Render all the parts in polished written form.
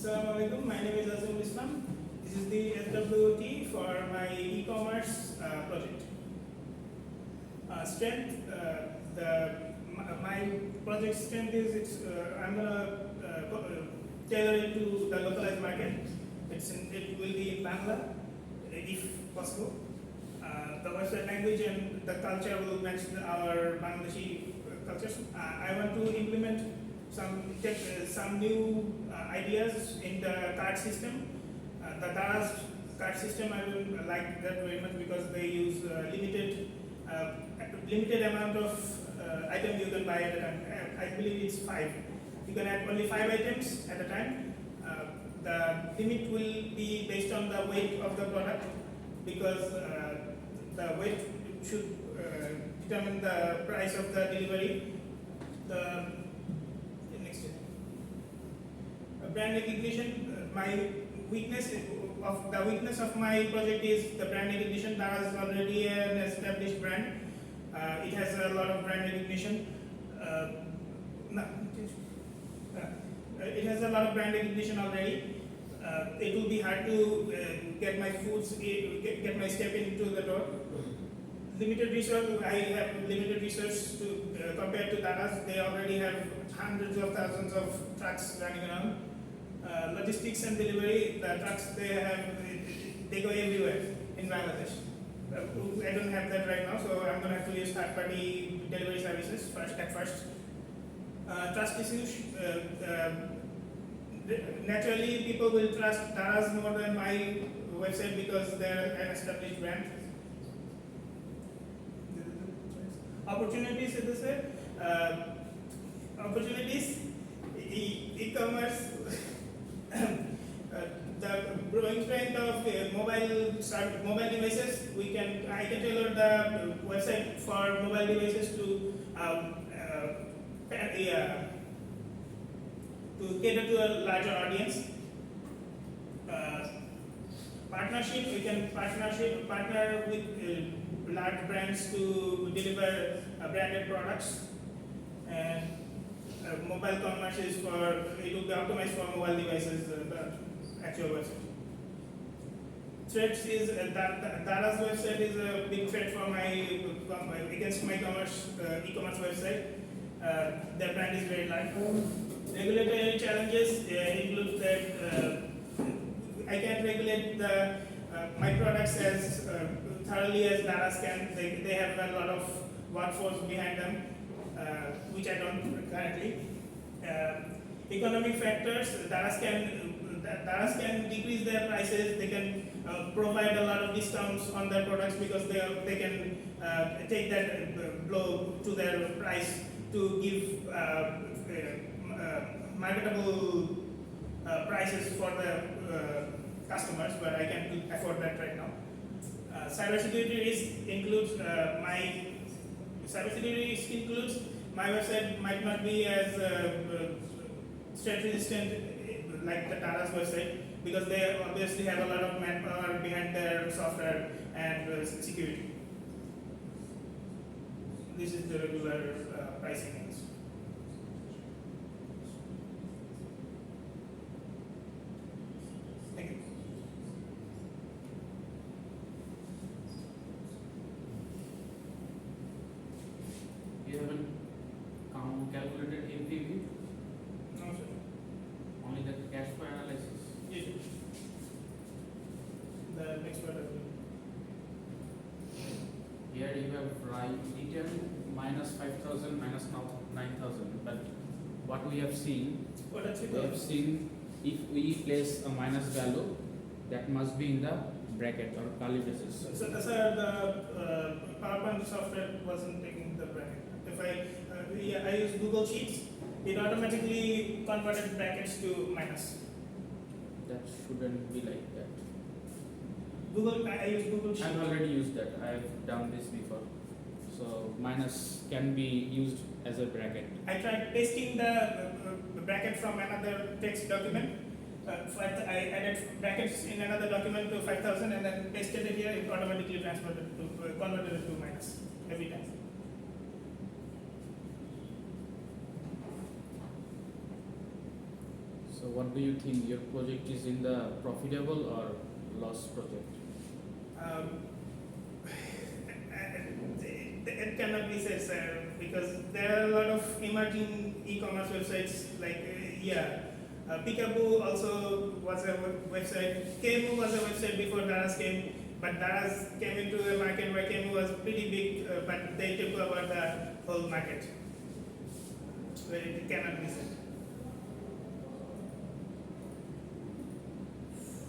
Assalamualaikum. My name is Azimul Islam. This is the SWT for my e-commerce project. Strength. My project strength is I'm gonna tailor it to the localized market. It will be in Bangla, if possible. The website language and the culture will match our Bangladeshi cultures. I want to implement some new ideas in the card system. The Dara's card system, I don't like that very much because they use limited amount of items you can buy at a time. I believe it's 5. You can add only 5 items at a time. The limit will be based on the weight of the product because the weight should determine the price of the delivery. Brand recognition. The weakness of my project is the brand recognition. Dara is already an established brand. It has a lot of brand recognition. It has a lot of brand recognition already. It will be hard to get my step into the door. Limited resource. I have limited resource to compared to Dara's. They already have hundreds of thousands of trucks running around. Logistics and delivery. The trucks they go everywhere in Bangladesh. I don't have that right now, so I'm going to have to use third-party delivery services at first. Trust issues. Naturally, people will trust Dara's more than my website because they're an established brand. Opportunities, as I said. Opportunities. E-commerce. The growing trend of mobile devices. I can tailor the website for mobile devices to cater to a larger audience. Partnership. We can partner with large brands to deliver branded products. And mobile commerce it will be optimized for mobile devices. The actual website. Threats is Dara's website is a big threat for against my e-commerce website. Their brand is very large. Regulatory challenges include that I can't regulate my products as thoroughly as Dara's can. They have a lot of workforce behind them, which I don't currently. Economic factors. Dara's can decrease their prices. They can provide a lot of discounts on their products because they can take that blow to their price to give marketable prices for the customers, but I can't afford that right now. Cybersecurity risk includes my website might not be as threat resistant like the Dara's website because they obviously have a lot of manpower behind their software and security. This is the regular pricing. Thank you. You haven't calculated MPV? No, sir. Only the cash flow analysis? Yes, sir. The next part of it. Here you have written minus 5,000 minus 9,000, but what we have seen, if we place a minus value, that must be in the bracket or curly braces. So, sir, the PowerPoint software wasn't taking the bracket. If I use Google Sheets, it automatically converted brackets to minus. That shouldn't be like that. I use Google Sheets. I've already used that. I've done this before. So minus can be used as a bracket. I tried pasting the bracket from another text document. I added brackets in another document to 5,000 and then pasted it here. It automatically converted it to minus every time. So what do you think? Your project is in the profitable or loss project? It cannot be said, sir, because there are a lot of emerging e-commerce websites like Peekaboo also was a website. Kemu was a website before Daraz came, but Daraz came into a market where Kemu was pretty big, but they took over the whole market. So it cannot be said.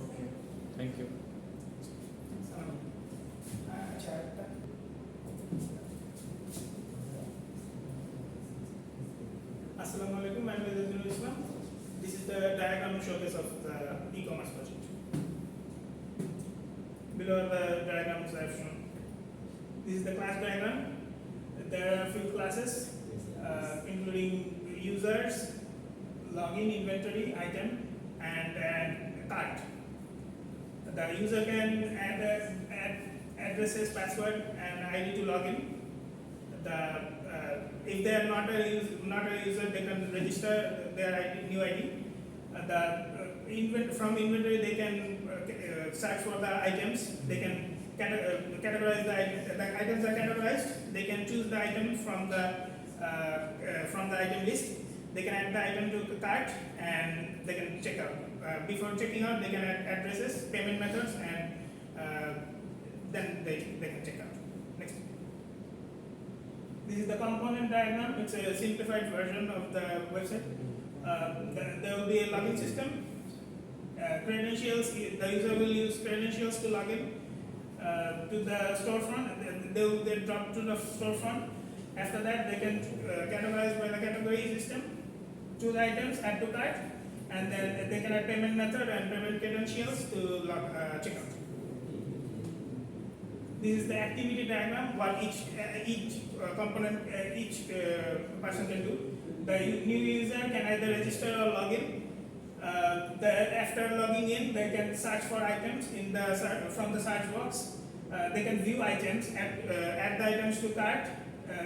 Okay, thank you. Assalamualaikum, I'm Nurul. This is the diagram showcase of the e-commerce project. Below the diagrams I have shown. This is the class diagram. There are a few classes, including users, login, inventory, item, and cart. The user can add addresses, password, and ID to login. If they are not a user, they can register their ID, new ID. From inventory, they can search for the items. They can categorize the items are categorized. They can choose the item from the item list. They can add the item to the cart and they can check out. Before checking out, they can add addresses, payment methods, and then they can check out. Next. This is the component diagram. It's a simplified version of the website. There will be a login system. Credentials, the user will use credentials to log in to the storefront. They will get dropped to the storefront. After that, they can categorize by the category system, choose items, add to cart, and then they can add payment method and payment credentials to check out. This is the activity diagram, what each component, each person can do. The new user can either register or log in. After logging in, they can search for items from the search box. They can view items, add the items to cart.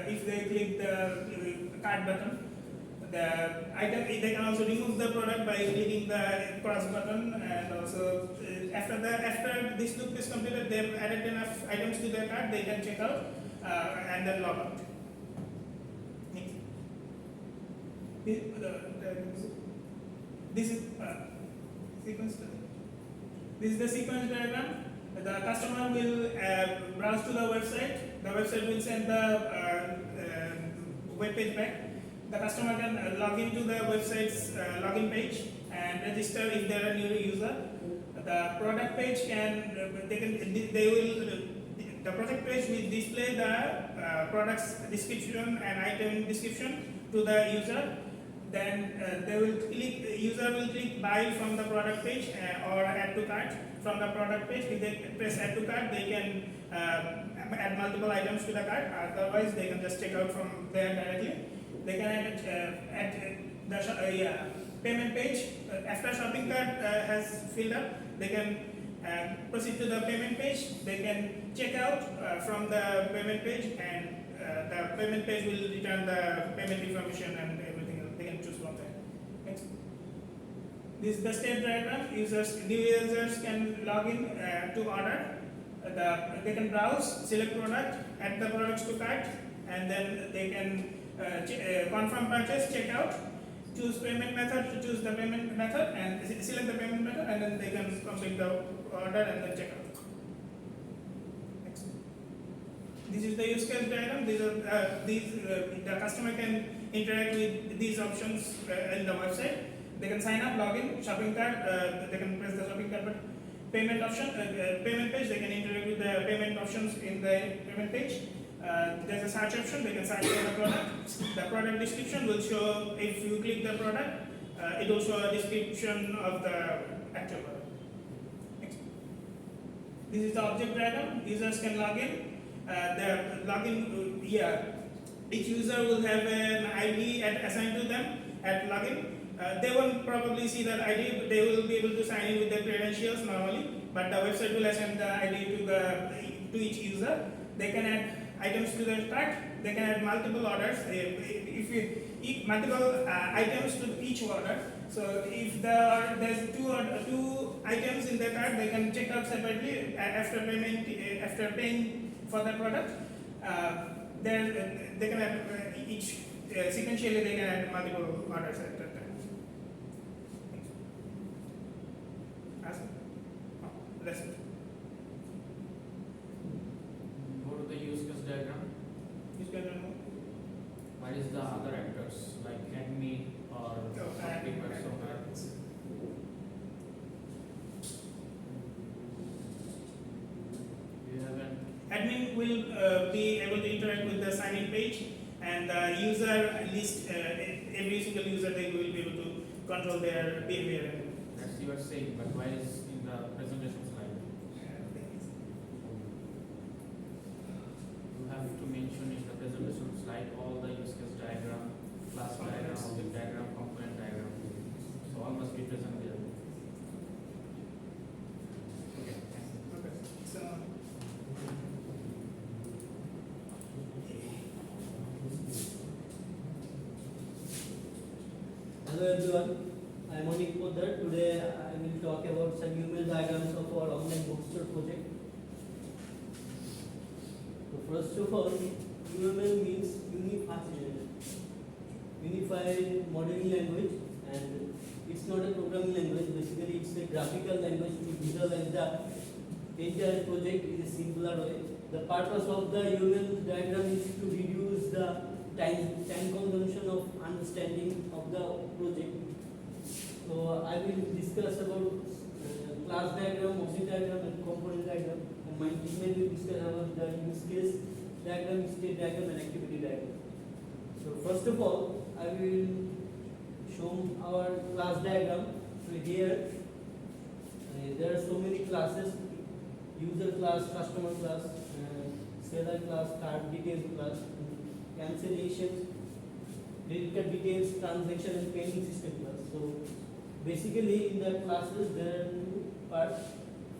If they click the cart button, they can also remove the product by clicking the cross button, and also after this loop is completed, they have added enough items to their cart, they can check out and then log out. This is sequence. This is the sequence diagram. The customer will browse to the website. The website will send the web page back. The customer can log into the website's login page and register if they are a new user. The product page the product page will display the product's description and item description to the user. Then user will click buy from the product page or add to cart from the product page. If they press add to cart, they can add multiple items to the cart. Otherwise, they can just check out from there directly. They can add the payment page. After shopping cart has filled up, they can proceed to the payment page. They can check out from the payment page, and the payment page will return the payment information and everything else. They can choose from there. Next. This is the step diagram. New users can log in to order. They can browse, select product, add the products to cart, and then they can confirm purchase, check out, choose payment method to choose the payment method, and select the payment method, and then they can complete the order and then check out. Next. This is the use case diagram. The customer can interact with these options in the website. They can sign up, log in, shopping cart. They can press the shopping cart button. Payment option, payment page. They can interact with the payment options in the payment page. There's a search option. They can search for the product. The product description will show, if you click the product, it will show a description of the actual product. Next. This is the object diagram. Users can log in. Each user will have an ID assigned to them at login. They won't probably see that ID, but they will be able to sign in with their credentials normally. But the website will assign the ID to each user. They can add items to their cart. They can add multiple orders. If you multiple items to each order, So if there's two items in the cart, they can check out separately after payment, after paying for the product. They can add each sequentially. They can add multiple orders at a time. Ask. Oh, that's it. Go to the use case diagram. Use case diagram. What is the other actors like admin or shopkeeper somewhere? You have an Admin will be able to interact with the sign-in page, and the user list, every single user, they will be able to control their behavior. that's you are saying, but why is in the presentation slide? You have to mention in the presentation slide all the use case diagram, class diagram, object diagram, component diagram. So all must be present there. Okay. Okay. So. Hello everyone, I am Monik Poddar. Today I will talk about some UML diagrams of our online bookstore project. So first of all, UML means unified modeling language, and it's not a programming language. Basically, it's a graphical language to visualize the entire project in a simpler way. The purpose of the UML diagram is to reduce the time consumption of understanding of the project. So I will discuss about class diagram, object diagram, and component diagram. And my teammate will discuss about the use case diagram, state diagram, and activity diagram. So first of all, I will show our class diagram. So here there are so many classes: user class, customer class, seller class, card details class, cancellations, credit card details, transaction, and payment system class. So basically in the classes there are two parts.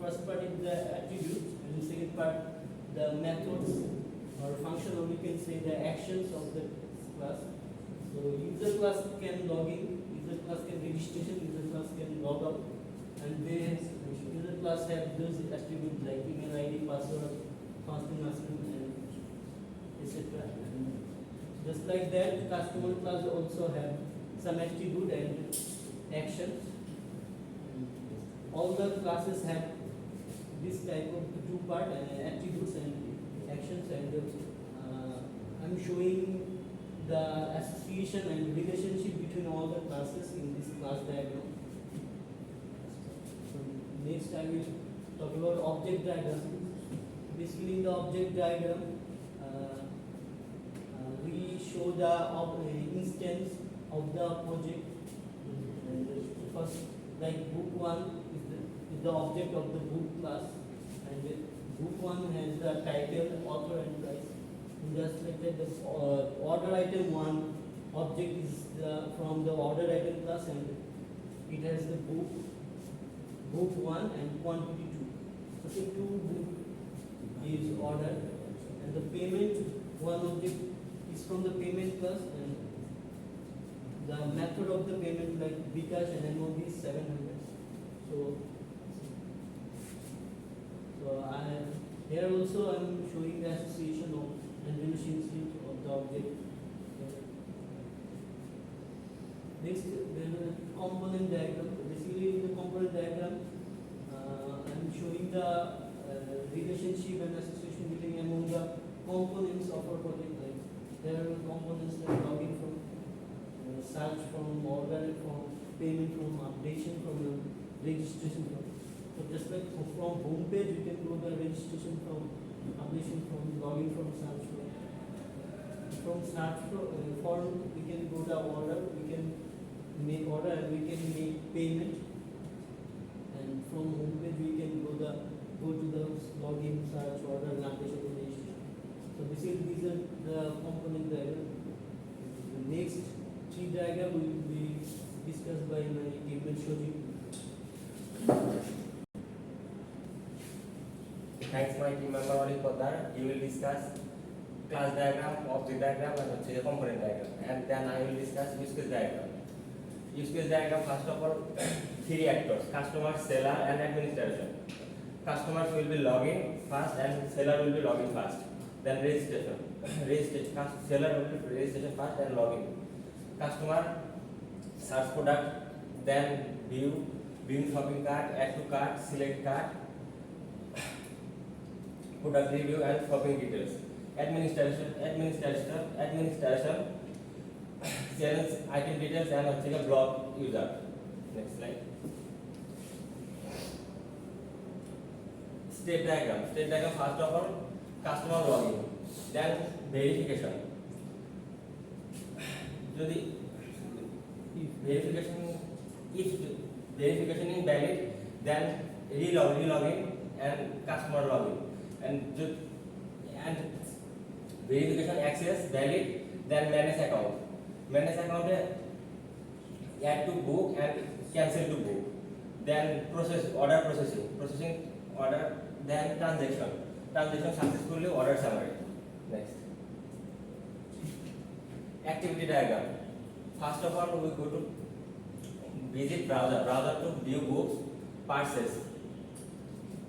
First part is the attributes, and the second part the methods or function, or we can say the actions of the class. So user class can log in, user class can registration, user class can log out, and they user class have those attributes like email ID, password, first name, last name, and etc. Just like that, customer class also have some attribute and actions. All the classes have this type of two part, attributes and actions, and I'm showing the association and relationship between all the classes in this class diagram. So next I will talk about object diagram. Basically in the object diagram, we show the instance of the project. And first, like book 1 is the object of the book class, and book 1 has the title, author, and price. And just like that, the order item 1 object is from the order item class, and it has the book 1 and quantity 2. So the 2 book is order, and the payment 1 object is from the payment class, and the method of the payment like Bcash and MOB is 700. So here also I am showing the association of and relationship of the object. Next, there is a component diagram. Basically, in the component diagram, I am showing the relationship and association between among the components of our project. Like there are components like login from, search from, order from, payment from, updation from, registration from. So just like from home page, you can go the registration from, updation from, login from, search from. From search form, we can go the order, we can make order, and we can make payment. And from home page, we can go to the login, search, order, and updation, registration. So these are the component diagram. The next 3 diagram will be discussed by my teammate Shoji. Thanks, my team member Monik Poddar. You will discuss class diagram, object diagram, and component diagram, and then I will discuss use case diagram. use case diagram, first of all, three actors: customer, seller, and administration. Customers will be logging first, and seller will be logging first. Then registration. Seller will be registration first and logging. Customer search product, then view shopping cart, add to cart, select cart, product review, and shopping details. Administration challenge item details and block user. Next slide. State diagram. First of all, customer login, then verification. If verification is valid, then relogin and customer login, and verification access valid, then manage account. Add to book and cancel to book. Then processing order, then transaction successfully, order summary. Next, activity diagram. First of all, we go to visit browser to view books, purchase.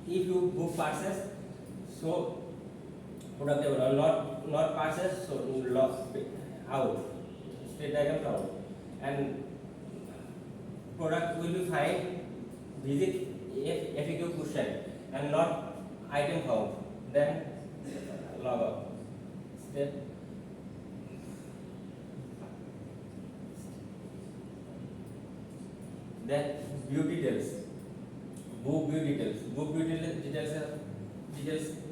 If you book purchase, so product table, not purchase, so log out. State diagram out. And product will be find, visit FAQ question, and not item found. Then log out. Step. Then view details. Book view details.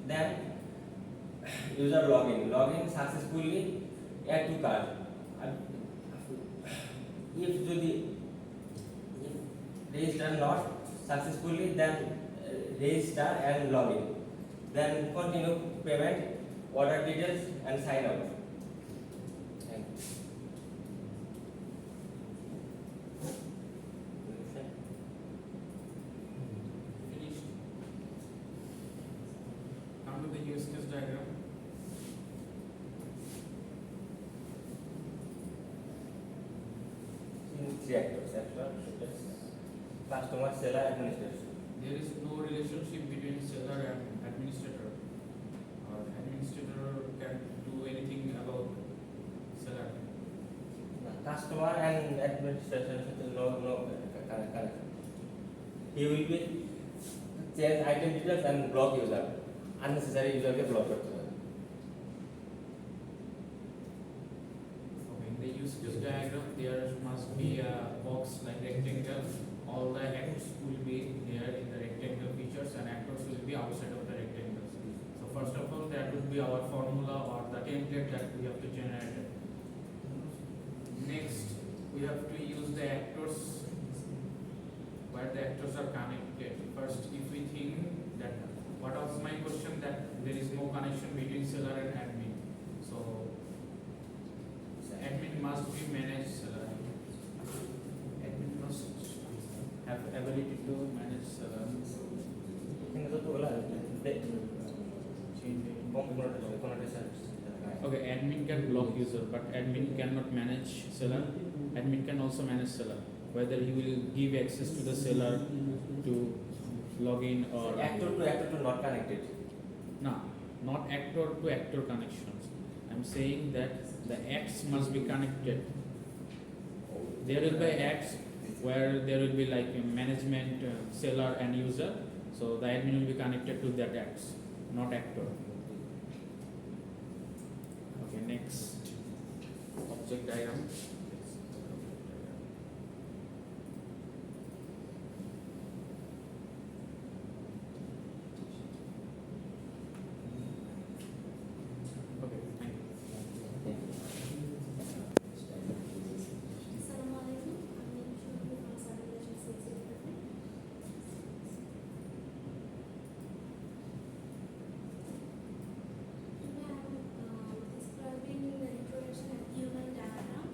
Then user login successfully, add to cart. If register not successfully, then register and login. Then continue payment, order details, and sign out. Finished. Come to the use case diagram. Three actors: customer, seller, administration. There is no relationship between seller and administrator. Administrator can do anything about seller. Customer and administration, no connection. He will be change item details and block user. Unnecessary user के block करते हैं. Okay, in the use case diagram, there must be a box like rectangle. All the actors will be here in the rectangle features, and actors will be outside of the rectangles. So first of all, that would be our formula or the template that we have to generate. Next, we have to use the actors where the actors are connected. First, if we think that what was my question, that there is no connection between seller and admin. So admin must be managed seller. Admin must have ability to manage seller. Ini tu lah. Okay, admin can block user, but admin cannot manage seller. Admin can also manage seller. Whether he will give access to the seller to log in or Actor to actor to not connected. no, not actor to actor connections. I'm saying that the acts must be connected. There will be acts where there will be like a management, seller and user. So the admin will be connected to that acts, not actor. Okay, next object diagram. Okay, thank you. Assalamualaikum. I'm Nurul from CSE department. Today I am describing the introduction of human diagram.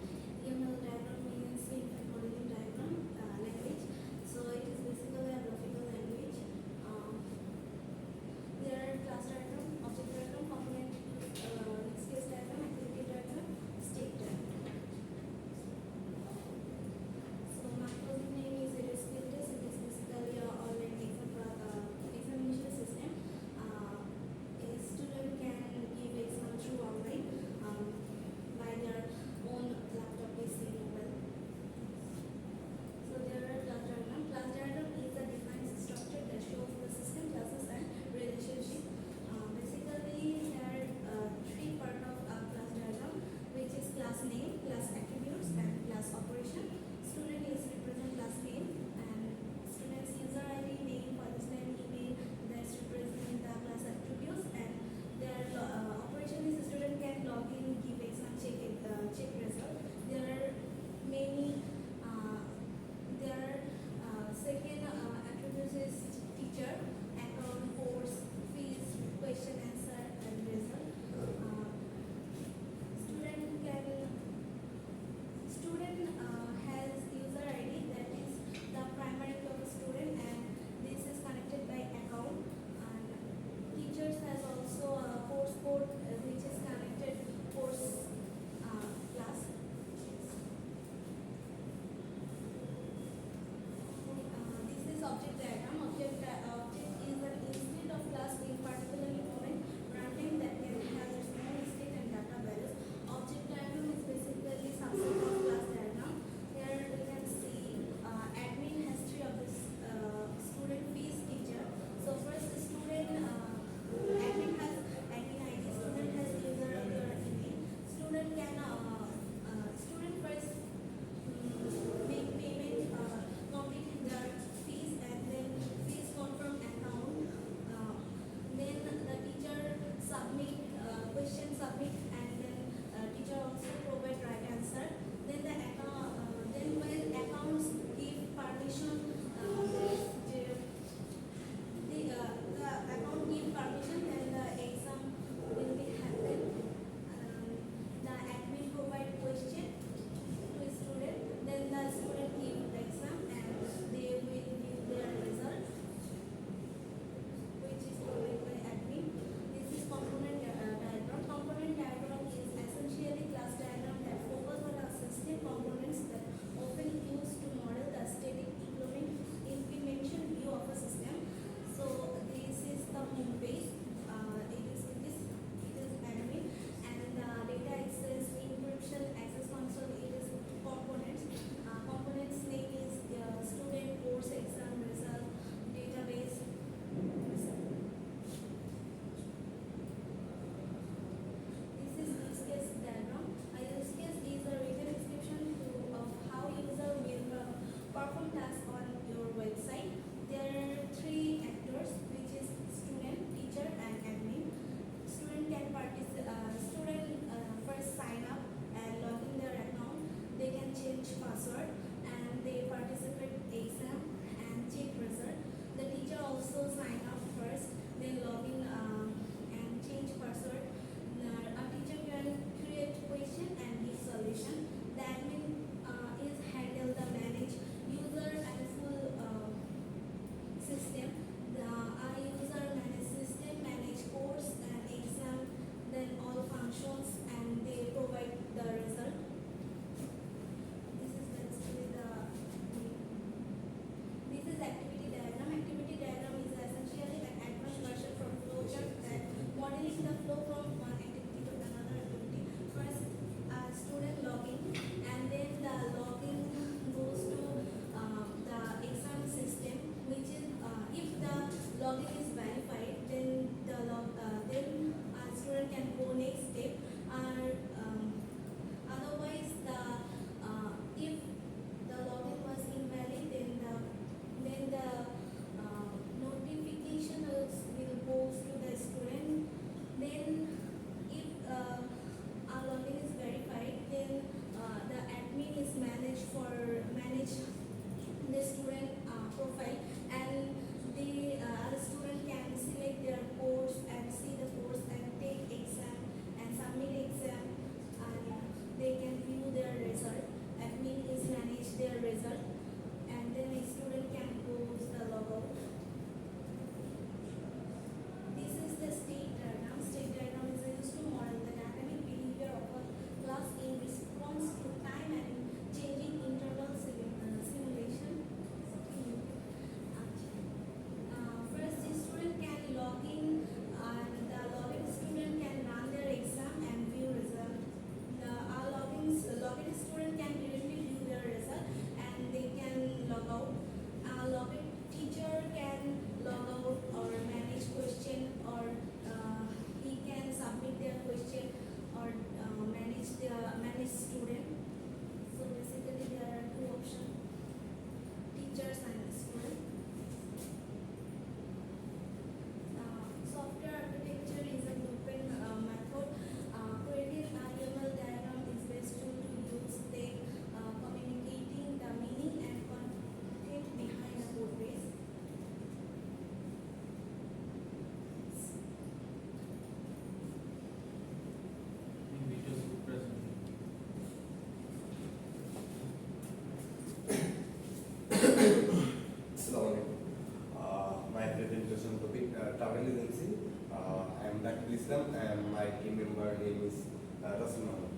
Rakib Islam, and my team member name is Rasul Mohammed.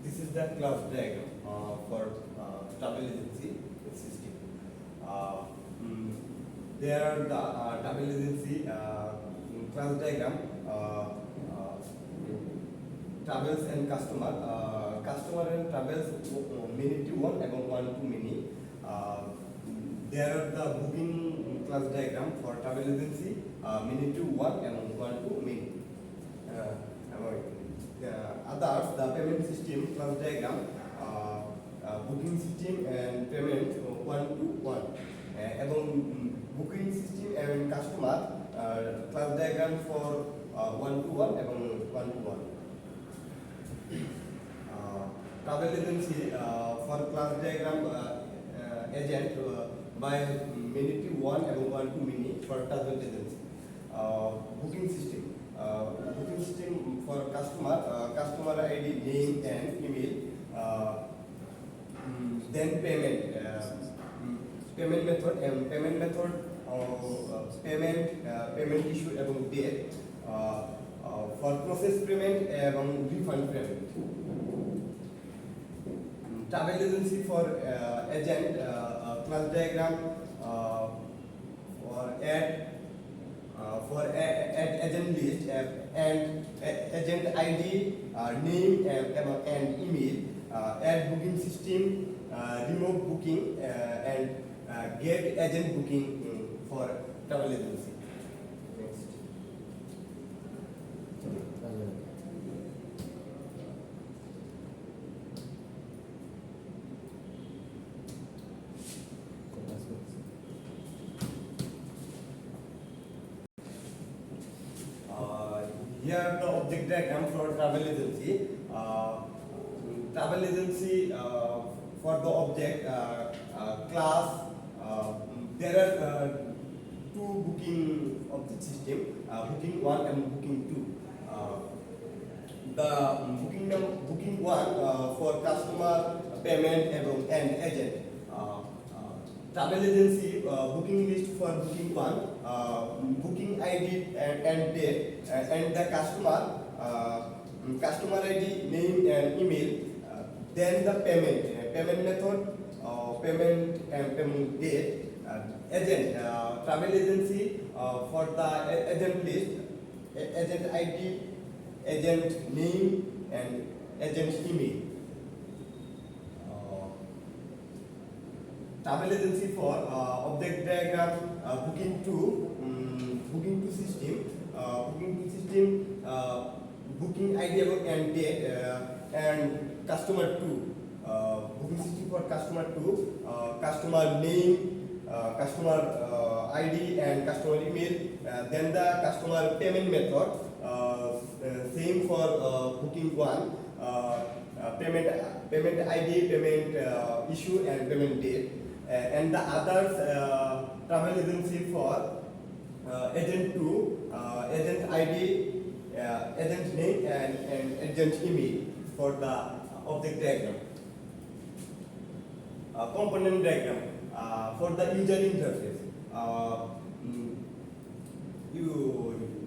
This is the class diagram for travel agency system. There are the travel agency class diagram. Travels and customer. Customer and travels many to one and one to many. There are the booking class diagram for travel agency, many to one and one to many. Others, the payment system class diagram, booking system and payment one to one. Booking system and customer class diagram for one to one and one to one. Travel agency for class diagram agent by many to one and one to many for travel agency. Booking system. Booking system for customer, customer ID, name and email. Then payment. Payment method and payment method. Payment issue and date. For process payment and refund payment. Travel agency for agent class diagram for add agent list and agent ID, name and email, add booking system, remove booking and get agent booking for travel agency. Next. Here the object diagram for travel agency. Travel agency for the object class. There are two booking object system, booking one and booking two. The booking one for customer payment and agent. Travel agency booking list for booking one, booking ID and date, and the customer ID, name and email. Then the payment method, payment and payment date. Agent, travel agency for the agent list, agent ID, agent name and agent email. Travel agency for object diagram booking two system, booking ID and date and customer two, booking system for customer two, customer name, customer ID and customer email. Then the customer payment method, same for booking one, payment ID, payment issue and payment date. And the others travel agency for agent 2, agent ID, agent name and agent email for the object diagram. Component diagram for the user interface.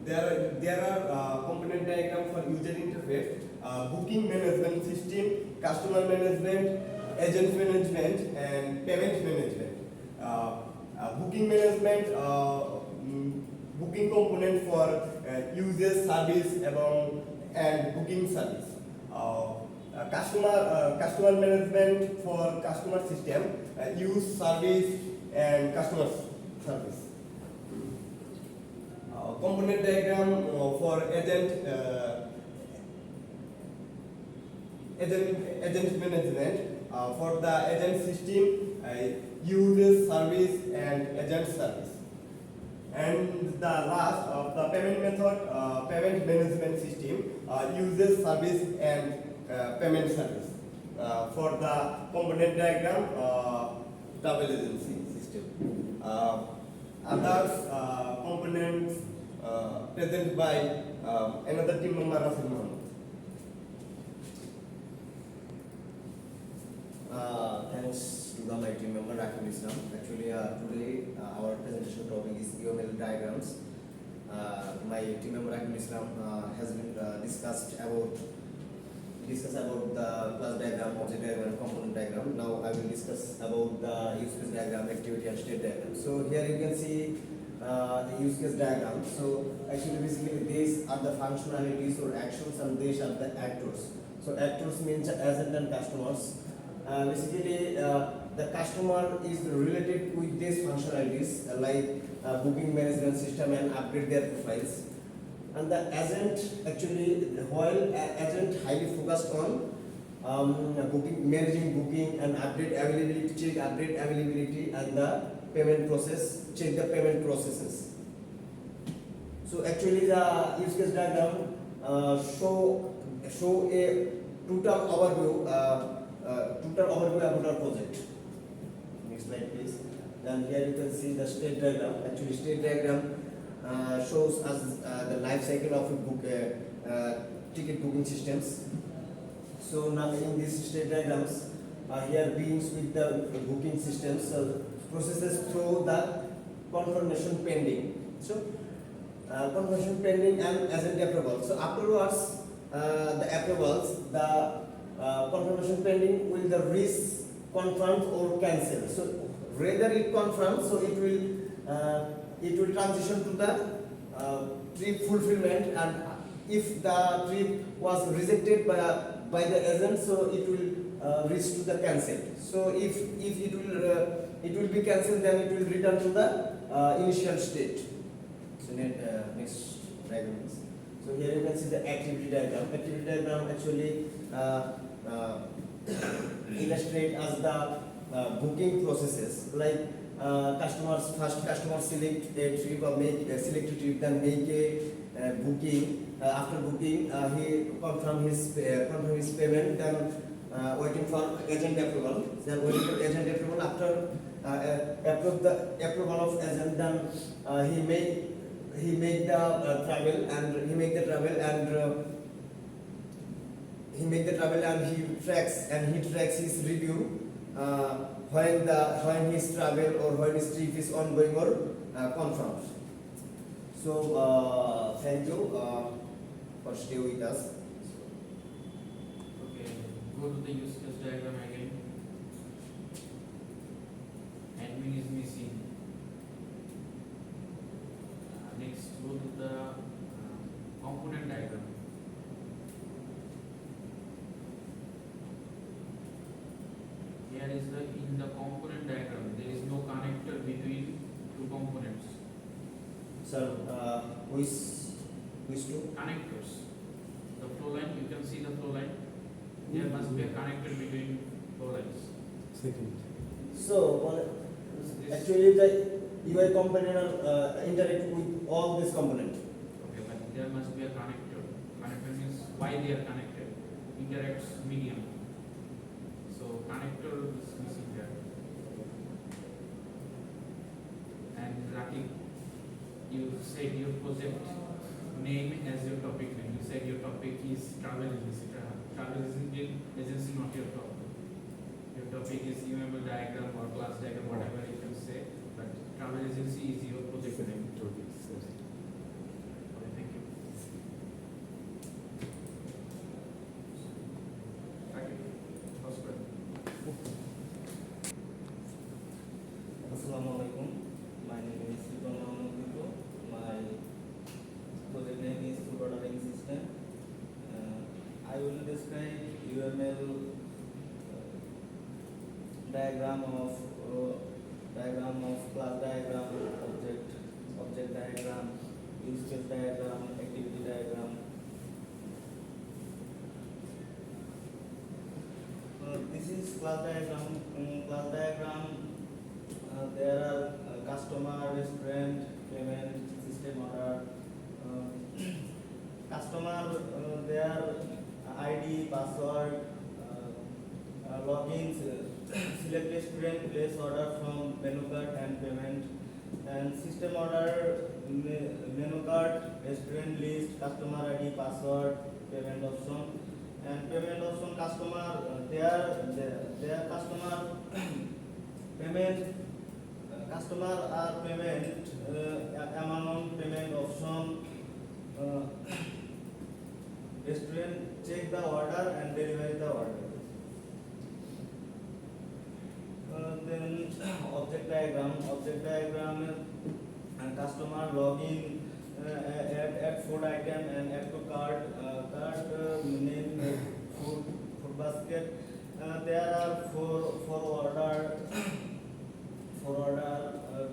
There are component diagram for user interface, booking management system, customer management, agent management and payment management. Booking management, booking component for user service and booking service. Customer management for customer system, use service and customer service. Component diagram for agent management. For the agent system, user service and agent service. And the last of the payment method, payment management system, user service and payment service. For the component diagram, travel agency system. Others components presented by another team member, Rasul Mohammed. Thanks to my team member Rakib Islam. Actually, today our presentation topic is UML diagrams. my team member Akmal Islam has been discussed about the class diagram, object diagram, and component diagram. Now I will discuss about the use case diagram, activity, and state diagram. So here you can see the use case diagram. So actually, basically, these are the functionalities or actions, and these are the actors. So actors means agent and customers. Basically, the customer is related with these functionalities like booking management system and upgrade their profiles. And the agent actually, while agent highly focused on booking, managing booking and update availability, check update availability, and the payment process, check the payment processes. So actually, the use case diagram show a total overview about our project. Next slide, please. Then here you can see the state diagram. Actually, state diagram shows us the life cycle of a book, ticket booking systems. So now in these state diagrams, here begins with the booking systems, processes through the confirmation pending. So confirmation pending and agent approval. So afterwards, the approvals, the confirmation pending will the risk confirmed or cancelled. So whether it confirms, so it will transition to the trip fulfillment, and if the trip was rejected by the agent, so it will reach to the cancel. So if it will be cancelled, then it will return to the initial state. So next diagram is. So here you can see the activity diagram. Activity diagram actually illustrate as the booking processes, like customer select a trip or select a trip, then make a booking. After booking, he confirm his payment, then waiting for agent approval. Then waiting for agent approval. After approval of agent, then he make the travel and he tracks his review when his travel or when his trip is ongoing or confirmed. So thank you for staying with us. Okay, go to the use case diagram again. Admin is missing. Next, go to the component diagram. Here is in the component diagram, there is no connector between two components. Sir, which two? Connectors. The flow line, you can see the flow line. There must be a connector between flow lines. So actually the UI component interact with all these components. Okay, but there must be a connector. Connector means why they are connected. Interacts medium. So connector is missing there. And Rakib, you said your project name as your topic name. You said your topic is travel agency. Travel agency, not your topic. Your topic is UML diagram or class diagram, whatever you can say. But travel agency is your project name. Okay, thank you. Rakib, Oscar. Assalamualaikum. My name is Sivan Mahmoud. My project name is Food Ordering System. I will describe UML diagram of class diagram, object diagram, use case diagram, activity diagram. This is class diagram. Class diagram. There are customer, restaurant, payment, system order. Customer, their ID, password, logins, select restaurant, place order from menu card and payment. And system order, menu card, restaurant list, customer ID, password, payment option. And payment option customer, their customer payment customer are payment amount, payment option, restaurant check the order and deliver the order. Then object diagram and customer login, add food item and add to cart, name food basket. There are four order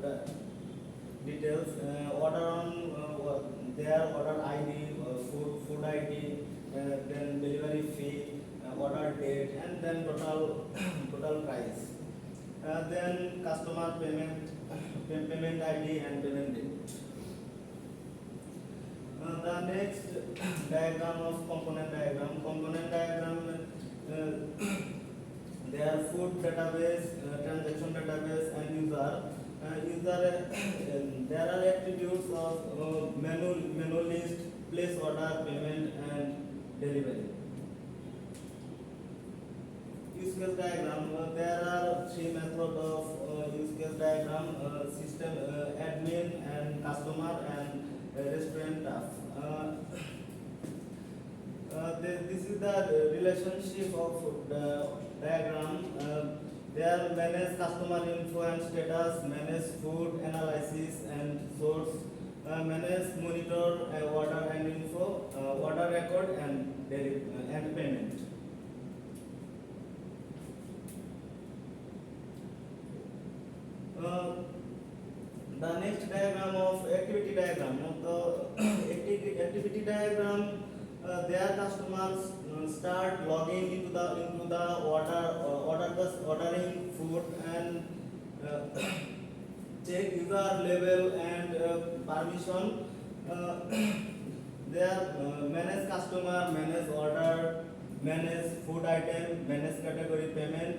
the details, order on their order ID, food ID, then delivery fee, order date, and then total price. Then customer payment ID and payment date. The next diagram of component diagram. There are food database, transaction database, and user. There are attributes of menu list, place order, payment, and delivery. Use case diagram. There are three methods of use case diagram: system, admin, and customer, and restaurant staff. This is the relationship of the diagram. There manage customer info and status, manage food analysis and source, manage monitor order and info, order record and payment. The next diagram of activity diagram. The activity diagram, their customers start logging into the ordering food and check user level and permission. Their manage customer, manage order, manage food item, manage category payment.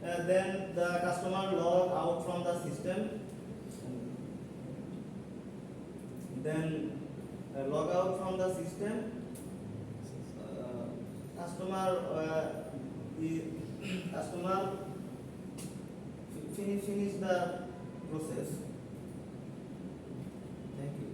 Then the customer log out from the system. Then log out from the system. Customer finish the process. Thank you.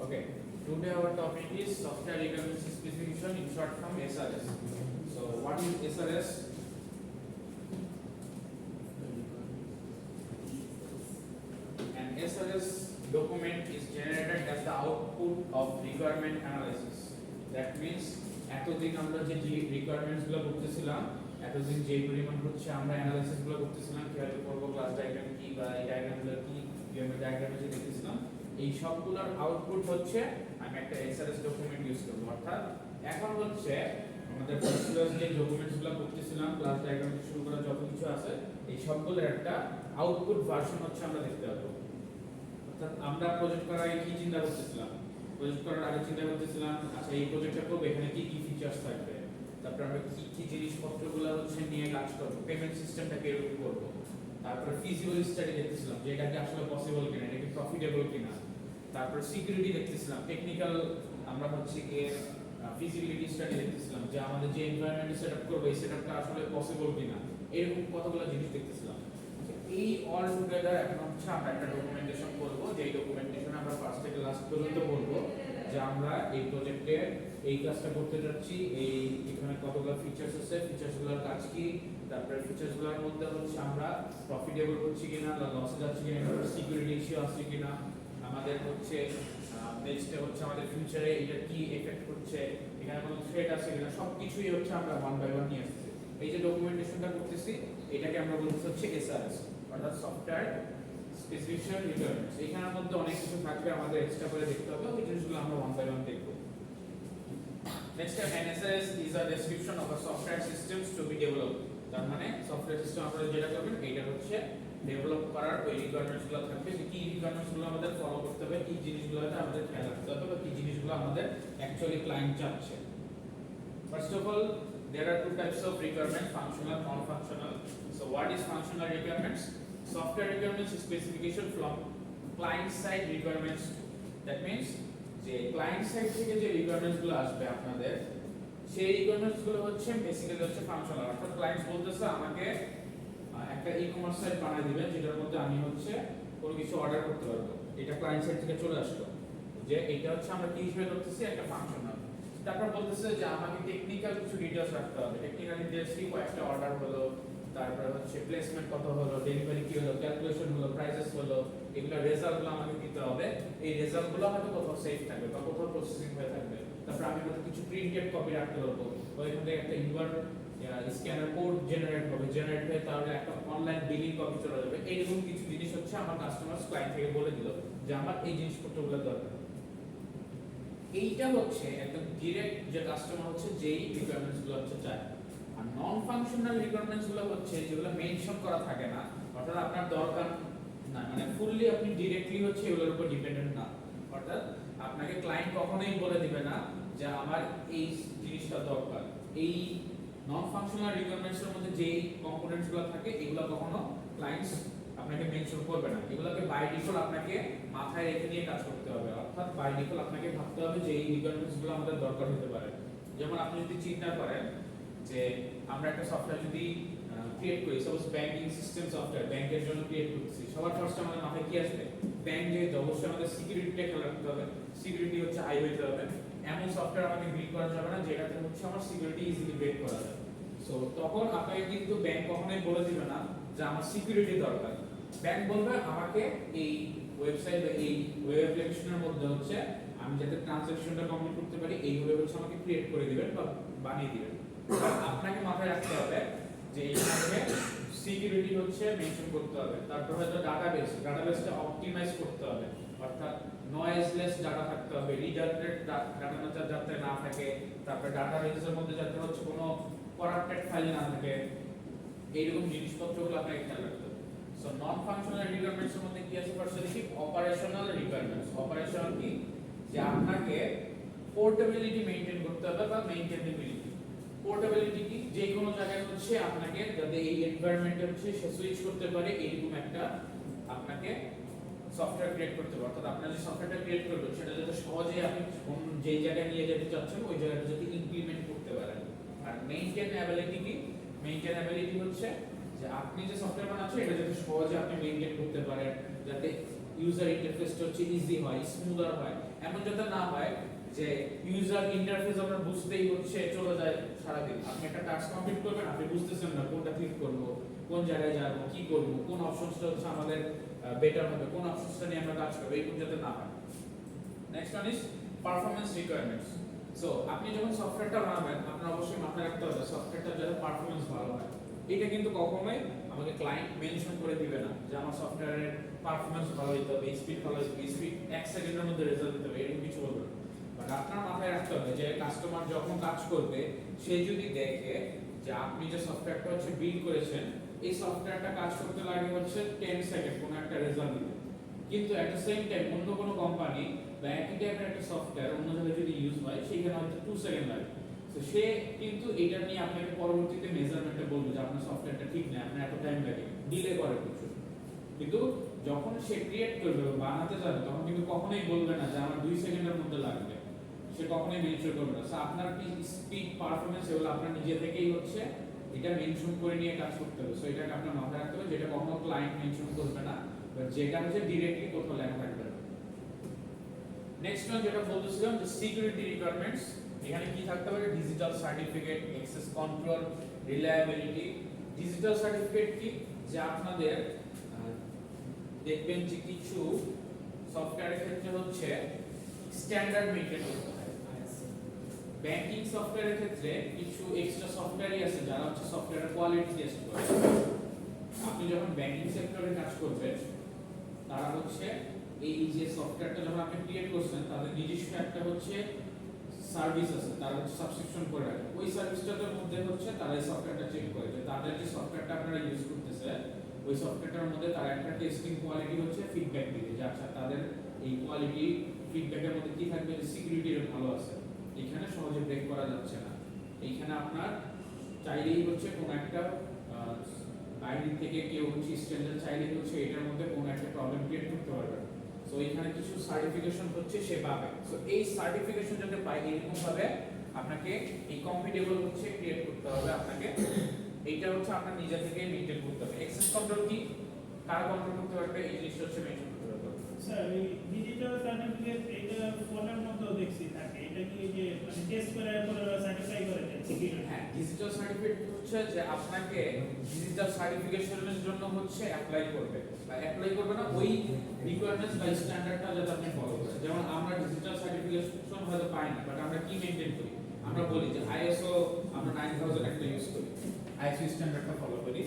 Okay, today our topic is software requirements specification, in short from SRS. So what is SRS? An SRS document is generated as the output of requirement analysis. That means এতদিন আমরা যে requirements গুলো করতেছিলাম, এতদিন যে পরিমাণ হচ্ছে আমরা অ্যানালাইসিস গুলো করতেছিলাম, কিভাবে করব, ক্লাস ডায়াগ্রাম কি বা এই ডায়াগ্রামগুলো কি, কিভাবে ডায়াগ্রামে যে দেখতেছিলাম, এই সবগুলোর আউটপুট হচ্ছে আমি একটা এসআরএস ডকুমেন্ট ইউজ করব। অর্থাৎ এখন হচ্ছে আমাদের ফার্স্ট যে ডকুমেন্টসগুলো করতেছিলাম, ক্লাস ডায়াগ্রাম থেকে শুরু করে যত কিছু আছে, এই সবগুলোর একটা আউটপুট ভার্সন হচ্ছে আমরা দেখতে পাবো। অর্থাৎ আমরা প্রজেক্ট করার আগে কি চিন্তা করতেছিলাম, প্রজেক্ট করার আগে চিন্তা করতেছিলাম আচ্ছা এই প্রজেক্টটা করব, এখানে কি কি ফিচার্স থাকবে, তারপর আমরা কি কি জিনিসপত্রগুলো হচ্ছে নিয়ে কাজ করব, পেমেন্ট সিস্টেমটা কিরকম করব, তারপর ফিজিবল স্টাডি দেখতেছিলাম যে এটা কি আসলে পসিবল কিনা, এটা কি প্রফিটেবল কিনা, তারপর সিকিউরিটি দেখতেছিলাম, টেকনিক্যাল আমরা হচ্ছে কি ফিজিবিলিটি স্টাডি দেখতেছিলাম যে আমাদের যে এনভায়রনমেন্ট সেটআপ করব এই সেটআপটা আসলে পসিবল কিনা, এরকম কতগুলো জিনিস দেখতেছিলাম। এই অল টুগেদার এখন হচ্ছে আমরা একটা ডকুমেন্টেশন করব, যে ডকুমেন্টেশন আমরা ফার্স্ট থেকে লাস্ট পর্যন্ত বলবো যে আমরা এই প্রজেক্টে এই কাজটা করতে যাচ্ছি, এই এখানে কতগুলো ফিচার্স আছে, ফিচার্সগুলোর কাজ কি, তারপরে ফিচার্সগুলোর মধ্যে হচ্ছে আমরা প্রফিটেবল হচ্ছে কিনা, লসে যাচ্ছে কিনা, সিকিউরিটি ইস্যু আছে কিনা, আমাদের হচ্ছে নেক্সটে হচ্ছে আমাদের ফিউচারে এটা কি এফেক্ট করছে, এখানে কোনো থ্রেট আছে কিনা, সবকিছুই হচ্ছে আমরা ওয়ান বাই ওয়ান নিয়ে আসছি। এই যে ডকুমেন্টেশনটা করতেছি এটাকে আমরা বলতেছি হচ্ছে এসআরএস, অর্থাৎ সফটওয়্যার স্পেসিফিকেশন রিকোয়ারমেন্টস। এখানের মধ্যে অনেক কিছু থাকবে, আমাদের এক্সট্রা করে দেখতে হবে, ওই জিনিসগুলো আমরা ওয়ান বাই ওয়ান দেখব। Next an SRS is a description of a software systems to be developed। তার মানে সফটওয়্যার সিস্টেম আপনারা যেটা করবেন এটা হচ্ছে ডেভেলপ করার ওই রিকোয়ারমেন্টস গুলো থাকবে, যে কি রিকোয়ারমেন্টস গুলো আমাদের ফলো করতে হবে, কি জিনিসগুলোতে আমাদের খেয়াল রাখতে হবে, বা কি জিনিসগুলো আমাদের actually client চাচ্ছে. First of all, there are two types of requirements, functional, non-functional. So what is functional requirements? Software requirements specification from client side requirements. That means যে client side থেকে যে requirements গুলো আসবে আপনাদের সেই requirements গুলো হচ্ছে বেসিক্যালি হচ্ছে functional. অর্থাৎ ক্লায়েন্ট বলতেছে আমাকে একটা ই-কমার্স সাইট বানিয়ে দিবেন যেটার মধ্যে আমি হচ্ছে কোনো কিছু অর্ডার করতে পারবো। এটা ক্লায়েন্ট সাইড থেকে চলে আসলো যে এটা হচ্ছে আমরা কি হিসেবে করতেছি একটা ফাংশনাল। তারপর বলতেছে যে আমাকে টেকনিক্যাল কিছু ডিটেইলস রাখতে হবে। টেকনিক্যাল ডিটেইলস কি কয়েকটা অর্ডার হলো, তারপরে হচ্ছে প্লেসমেন্ট কত হলো, ডেলিভারি কি হলো, ক্যালকুলেশন হলো, প্রাইসেস হলো, এগুলো রেজাল্টগুলো আমাকে দিতে হবে। এই রেজাল্টগুলো হয়তো কোথাও সেভ থাকবে বা কোথাও প্রসেসিং হয়ে থাকবে। তারপর আমি হয়তো কিছু প্রিন্টেড কপি রাখতে পারবো, ওইখান থেকে একটা ইনভার্ট স্ক্যানার কোড জেনারেট হবে, জেনারেট হয়ে তাহলে একটা অনলাইন বিলিং কপি চলে যাবে। এইরকম কিছু জিনিস হচ্ছে আমার কাস্টমার ক্লায়েন্ট থেকে বলে দিল যে আমার এই জিনিসপত্রগুলো দরকার। এইটা হচ্ছে একদম ডিরেক্ট যে কাস্টমার হচ্ছে যেই রিকোয়ারমেন্টস গুলো হচ্ছে চায়। আর নন ফাংশনাল রিকোয়ারমেন্টস গুলো হচ্ছে যেগুলো মেনশন করা থাকে না, অর্থাৎ আপনার দরকার না, মানে ফুললি আপনি ডিরেক্টলি হচ্ছে এগুলোর উপর ডিপেন্ডেন্ট না। অর্থাৎ আপনাকে ক্লায়েন্ট কখনোই বলে দিবে না যে আমার এই জিনিসটা দরকার। এই নন ফাংশনাল রিকোয়ারমেন্টস এর মধ্যে যেই কম্পোনেন্টস গুলো থাকে এগুলো কখনো ক্লায়েন্টস আপনাকে মেনশন করবে না। এগুলোকে বাই ডিফল্ট আপনাকে মাথায় রেখে নিয়ে কাজ করতে হবে। অর্থাৎ বাই ডিফল্ট আপনাকে ভাবতে হবে যে এই রিকোয়ারমেন্টস গুলো আমাদের দরকার হতে পারে। যেমন আপনি যদি চিন্তা করেন যে আমরা একটা সফটওয়্যার যদি ক্রিয়েট করি, সাপোজ ব্যাংকিং সিস্টেম সফটওয়্যার ব্যাংকের জন্য ক্রিয়েট করছি, সবার ফার্স্ট আমাদের মাথায় কি আসবে? ব্যাংক যেহেতু অবশ্যই আমাদের সিকিউরিটিটা খেয়াল রাখতে হবে। সিকিউরিটি হচ্ছে হাই হইতে হবে। এমন সফটওয়্যার আমাকে বিল্ড করা যাবে না যেটাতে হচ্ছে আমার সিকিউরিটি ইজিলি ব্রেক করা যায়। সো তখন আপনাকে কিন্তু ব্যাংক কখনোই বলে দিবে না যে আমার সিকিউরিটি দরকার। ব্যাংক বলবে আমাকে এই ওয়েবসাইট বা এই ওয়েব অ্যাপ্লিকেশনের মধ্যে হচ্ছে আমি যাতে ট্রানজ্যাকশনটা কমপ্লিট করতে পারি এইভাবে হচ্ছে আমাকে ক্রিয়েট করে দিবেন বা বানিয়ে দিবেন। আপনাকে মাথায় রাখতে হবে যে এইখানে সিকিউরিটি হচ্ছে মেনশন করতে হবে। তারপর হয়তো ডাটাবেসটা অপটিমাইজ করতে হবে, অর্থাৎ নয়েজলেস ডাটা থাকতে হবে, রিডান্ডেন্ট ডাটা যাতে না থাকে, তারপর ডাটাবেসের মধ্যে যাতে হচ্ছে কোনো করাপ্টেড ফাইল না থাকে, এইরকম জিনিসপত্রগুলো আপনাকে খেয়াল রাখতে হবে। সো নন ফাংশনাল রিকোয়ারমেন্টস এর মধ্যে কি আছে? ফার্স্টলি কি অপারেশনাল রিকোয়ারমেন্টস। অপারেশনাল কি? যে আপনাকে পোর্টেবিলিটি মেইনটেইন করতে হবে বা মেইনটেনেবিলিটি। পোর্টেবিলিটি কি? যে কোনো জায়গায় হচ্ছে আপনাকে যাতে এই এনভায়রনমেন্টে হচ্ছে সে সুইচ করতে পারে এরকম একটা আপনাকে সফটওয়্যার ক্রিয়েট করতে হবে। অর্থাৎ আপনার যে সফটওয়্যারটা ক্রিয়েট করবেন সেটা যাতে সহজে আপনি যে জায়গায় নিয়ে যেতে চাচ্ছেন ওই জায়গাটা যাতে ইমপ্লিমেন্ট করতে পারেন। আর মেইনটেনেবিলিটি কি? মেইনটেনেবিলিটি হচ্ছে যে আপনি যে সফটওয়্যার বানাচ্ছেন এটা যাতে সহজে আপনি মেইনটেইন করতে পারেন, যাতে ইউজার ইন্টারফেসটা হচ্ছে ইজি হয়, স্মুদার হয়। এমন যাতে না হয় যে ইউজার ইন্টারফেস আপনার বুঝতেই হচ্ছে চলে যায় সারাদিন। আপনি একটা টাস্ক কমপ্লিট করবেন, আপনি বুঝতেছেন না কোনটা ক্লিক করব, কোন জায়গায় যাব, কি করব, কোন অপশনসটা হচ্ছে আমাদের বেটার হবে, কোন অপশনসটা নিয়ে আমরা কাজ করব, এইরকম যাতে না হয়। Next one is performance requirements. So আপনি যখন সফটওয়্যারটা বানাবেন আপনার অবশ্যই মাথায় রাখতে হবে সফটওয়্যারটা যাতে পারফরম্যান্স ভালো হয়। এটা কিন্তু কখনোই আমাকে ক্লায়েন্ট মেনশন করে দিবে না যে আমার সফটওয়্যারের পারফরম্যান্স ভালো হতে হবে, স্পিড ভালো হতে হবে, স্পিড 1 সেকেন্ডের মধ্যে রেজাল্ট দিতে হবে, এরকম কিছু বলবে না। বাট আপনার মাথায় রাখতে হবে যে কাস্টমার যখন কাজ করবে সে যদি দেখে যে আপনি যে সফটওয়্যারটা হচ্ছে বিল্ড করেছেন এই সফটওয়্যারটা কাজ করতে লাগে হচ্ছে 10 সেকেন্ড কোনো একটা রেজাল্ট দিতে, কিন্তু এট দ্য সেম টাইম অন্য কোনো কোম্পানি বা একই টাইপের একটা সফটওয়্যার অন্য জায়গায় যদি ইউজ হয় সেখানে হয়তো 2 সেকেন্ড লাগে। তো সে কিন্তু এটা নিয়ে আপনাকে পরবর্তীতে মেজারমেন্টে বলবে যে আপনার সফটওয়্যারটা ঠিক না, আপনার এত টাইম লাগে, ডিলে করে কিছু। কিন্তু যখন সে ক্রিয়েট করবে বা বানাতে যাবে তখন কিন্তু কখনোই বলবে না যে আমার 2 সেকেন্ডের মধ্যে লাগবে, সে কখনোই মেনশন করবে না। সো আপনার কি স্পিড পারফরম্যান্স এগুলো আপনার নিজে থেকেই হচ্ছে এটা মেনশন করে নিয়ে কাজ করতে হবে। সো এটাকে আপনার মাথায় রাখতে হবে যেটা কখনো ক্লায়েন্ট মেনশন করবে না, বাট যেটা হচ্ছে ডিরেক্টলি কোথাও লেখা থাকবে। নেক্সট ওয়ান যেটা বলতেছিলাম যে সিকিউরিটি রিকোয়ারমেন্টস। এখানে কি থাকতে পারে? Digital certificate, access control, reliability. Digital certificate কি? যে আপনাদের দেখবেন যে কিছু সফটওয়্যারের ক্ষেত্রে হচ্ছে স্ট্যান্ডার্ড মেইনটেইন করতে হয়। ব্যাংকিং সফটওয়্যারের ক্ষেত্রে কিছু এক্সট্রা সফটওয়্যারই আছে যারা হচ্ছে সফটওয়্যারের কোয়ালিটি টেস্ট করে। আপনি যখন ব্যাংকিং সেক্টরে কাজ করবেন তারা হচ্ছে এই যে সফটওয়্যারটা যখন আপনি ক্রিয়েট করছেন তাদের নিজস্ব একটা হচ্ছে সার্ভিস আছে, তারা হচ্ছে সাবস্ক্রিপশন করে রাখে। ওই সার্ভিসটার মধ্যে হচ্ছে তারা এই সফটওয়্যারটা চেক করে যে তাদের যে সফটওয়্যারটা আপনারা ইউজ করতেছে ওই সফটওয়্যারটার মধ্যে তারা একটা টেস্টিং কোয়ালিটি হচ্ছে ফিডব্যাক দিবে যে আচ্ছা তাদের এই কোয়ালিটি ফিডব্যাকের মধ্যে কি থাকবে, যে সিকিউরিটি ভালো আছে। সহজে ব্রেক করা যাচ্ছে না। এইখানে আপনার চাইলেই হচ্ছে কোনো একটা বাইরে থেকে কেউ হচ্ছে স্ট্যান্ডার্ড চাইলেই হচ্ছে এটার মধ্যে কোনো একটা প্রবলেম ক্রিয়েট করতে পারবে। সো এখানে কিছু সার্টিফিকেশন হচ্ছে সে পাবে। সো এই সার্টিফিকেশন যাতে পায় এরকম ভাবে আপনাকে এই কম্পিটেবল হচ্ছে ক্রিয়েট করতে হবে আপনাকে। এইটা হচ্ছে আপনার নিজে থেকে মেইনটেইন করতে হবে। অ্যাক্সেস কন্ট্রোল কি, কারা কন্ট্রোল করতে পারবে, এই জিনিসটা হচ্ছে মেনশন করতে হবে। স্যার এই ডিজিটাল সার্টিফিকেট এটা ফটোর মধ্যেও দেখছি থাকে, এটা কি যে মানে টেস্ট করে পরে সার্টিফাই করে দেয় সিকিউরিটি? হ্যাঁ, ডিজিটাল সার্টিফিকেট হচ্ছে যে আপনাকে ডিজিটাল সার্টিফিকেশনের জন্য হচ্ছে অ্যাপ্লাই করবে বা অ্যাপ্লাই করবে না, ওই রিকোয়ারমেন্টস বা স্ট্যান্ডার্ডটা যাতে আপনি ফলো করেন। যেমন আমরা ডিজিটাল সার্টিফিকেশন হয়তো পাই না, বাট আমরা কি মেইনটেইন করি, আমরা বলি যে আইএসও আমরা 9000 একটা ইউজ করি, আইএসও স্ট্যান্ডার্ডটা ফলো করি।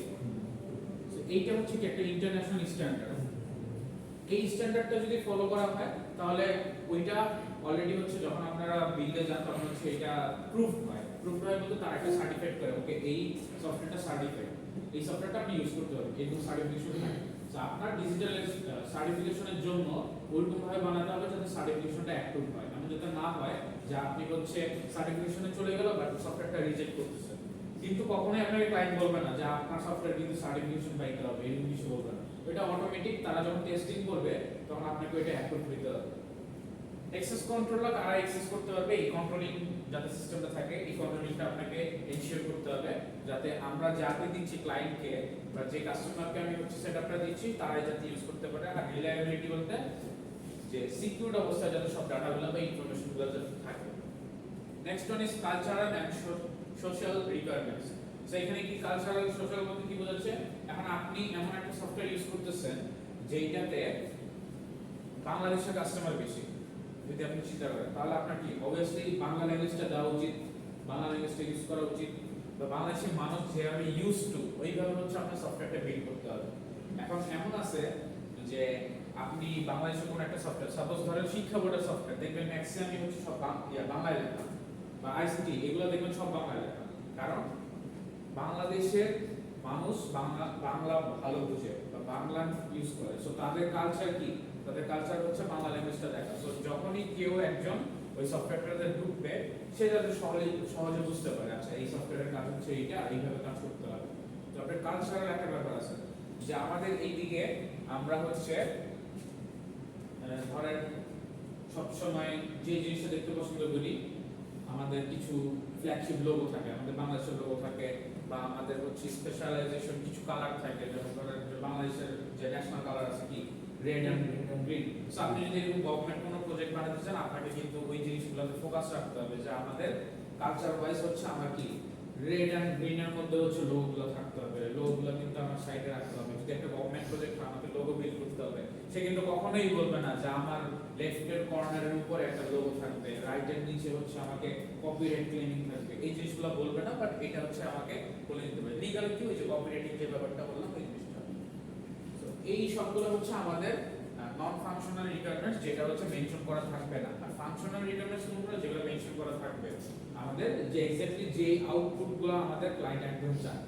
সো এইটা হচ্ছে কি একটা ইন্টারন্যাশনাল স্ট্যান্ডার্ড। এই স্ট্যান্ডার্ডটা যদি ফলো করা হয় তাহলে ওইটা অলরেডি হচ্ছে যখন আপনারা বিলে যান তখন হচ্ছে এটা প্রুফ হয় বলতে তার একটা সার্টিফাইড করে ওকে এই সফটওয়্যারটা সার্টিফাইড, এই সফটওয়্যারটা আপনি ইউজ করতে পারবেন, এরকম সার্টিফিকেশন থাকে। সো আপনার ডিজিটাল সার্টিফিকেশনের জন্য ওইরকম ভাবে বানাতে হবে যাতে সার্টিফিকেশনটা অ্যাপ্রুভ হয়, এমন যাতে না হয় যে আপনি হচ্ছে সার্টিফিকেশনে চলে গেল বাট সফটওয়্যারটা রিজেক্ট করতেছেন। কিন্তু কখনোই আপনাকে ক্লায়েন্ট বলবে না যে আপনার সফটওয়্যার কিন্তু সার্টিফিকেশন পাইতে হবে, এরকম কিছু বলবে না। এটা অটোমেটিক তারা যখন টেস্টিং করবে তখন আপনাকে ওইটা অ্যাপ্রুভ দিতে হবে। অ্যাক্সেস কন্ট্রোলার কারা অ্যাক্সেস করতে পারবে, এই কন্ট্রোলিং যাতে সিস্টেমটা থাকে এই কন্ট্রোলিংটা আপনাকে এনশিওর করতে হবে যাতে আমরা যাকে দিচ্ছি ক্লায়েন্টকে বা যে কাস্টমারকে আমি হচ্ছে সেটআপটা দিচ্ছি তারাই যাতে ইউজ করতে পারে। আর রিলায়েবিলিটি বলতে যে সিকিউরড অবস্থায় যাতে সব ডাটাগুলো বা ইনফরমেশনগুলো যাতে থাকে। Next one is cultural and social requirements. So এখানে কি কালচারাল সোশ্যাল বলতে কি বোঝাচ্ছে, এখন আপনি এমন একটা সফটওয়্যার ইউজ করতেছেন যেটাতে বাংলাদেশের কাস্টমার বেশি, যদি আপনি চিন্তা করেন তাহলে আপনার কি অবভিয়াসলি বাংলা ল্যাঙ্গুয়েজটা দেওয়া উচিত, বাংলা ল্যাঙ্গুয়েজটা ইউজ করা উচিত, বা বাংলাদেশের মানুষ যেভাবে ইউজ টু ওইভাবে হচ্ছে আপনার সফটওয়্যারটা বিল্ড করতে হবে। এখন এমন আছে যে আপনি বাংলাদেশের কোনো একটা সফটওয়্যার, সাপোজ ধরেন শিক্ষা বোর্ডের সফটওয়্যার, দেখবেন ম্যাক্সিমামই হচ্ছে সব বাংলায় লেখা, বা আইসিটি এগুলো দেখবেন সব বাংলায় লেখা, কারণ বাংলাদেশের মানুষ বাংলা ভালো বুঝে বা বাংলা ইউজ করে। সো তাদের কালচার কি, তাদের কালচার হচ্ছে বাংলা ল্যাঙ্গুয়েজটা দেখা। সো যখনই কেউ একজন ওই সফটওয়্যারটাতে ঢুকবে সে যাতে সহজে বুঝতে পারে আচ্ছা এই সফটওয়্যারের কাজ হচ্ছে এইটা, এইভাবে কাজ করতে হবে। তো আপনার কালচারাল একটা ব্যাপার আছে যে আমাদের এইদিকে আমরা হচ্ছে ধরেন সবসময় যে জিনিসটা দেখতে পছন্দ করি, আমাদের কিছু ফ্ল্যাগশিপ লোগো থাকে, আমাদের বাংলাদেশের লোগো থাকে, বা আমাদের হচ্ছে স্পেশালাইজেশন কিছু কালার থাকে, যেমন ধরেন বাংলাদেশের যে ন্যাশনাল কালার আছে কি রেড এন্ড গ্রিন। সো আপনি যদি এরকম গভর্নমেন্ট কোনো প্রজেক্ট বানাতে চান আপনাকে কিন্তু ওই জিনিসগুলোতে ফোকাস রাখতে হবে যে আমাদের কালচার ওয়াইজ হচ্ছে আমরা কি রেড এন্ড গ্রিনের মধ্যে হচ্ছে লোগোগুলো থাকতে হবে, লোগোগুলো কিন্তু আমার সাইডে রাখতে হবে। যদি একটা গভর্নমেন্ট প্রজেক্ট হয় আমাকে লোগো বিল্ড করতে হবে, সে কিন্তু কখনোই বলবে না যে আমার লেফটের কর্নারের উপরে একটা লোগো থাকবে, রাইটের নিচে হচ্ছে আমাকে কপিরাইট ক্লেমিং থাকবে, এই জিনিসগুলো বলবে না, বাট এটা হচ্ছে আমাকে বলে দিতে হবে। লিগ্যাল কি ওই যে কপিরাইটিং যে ব্যাপারটা বললাম ওই জিনিসটা। সো এই সবগুলো হচ্ছে আমাদের নন ফাংশনাল রিকোয়ারমেন্টস, যেটা হচ্ছে মেনশন করা থাকবে না। আর ফাংশনাল রিকোয়ারমেন্টস কোনগুলো, যেগুলো মেনশন করা থাকবে আমাদের যে এক্স্যাক্টলি যে আউটপুটগুলো আমাদের ক্লায়েন্ট একদম চায়।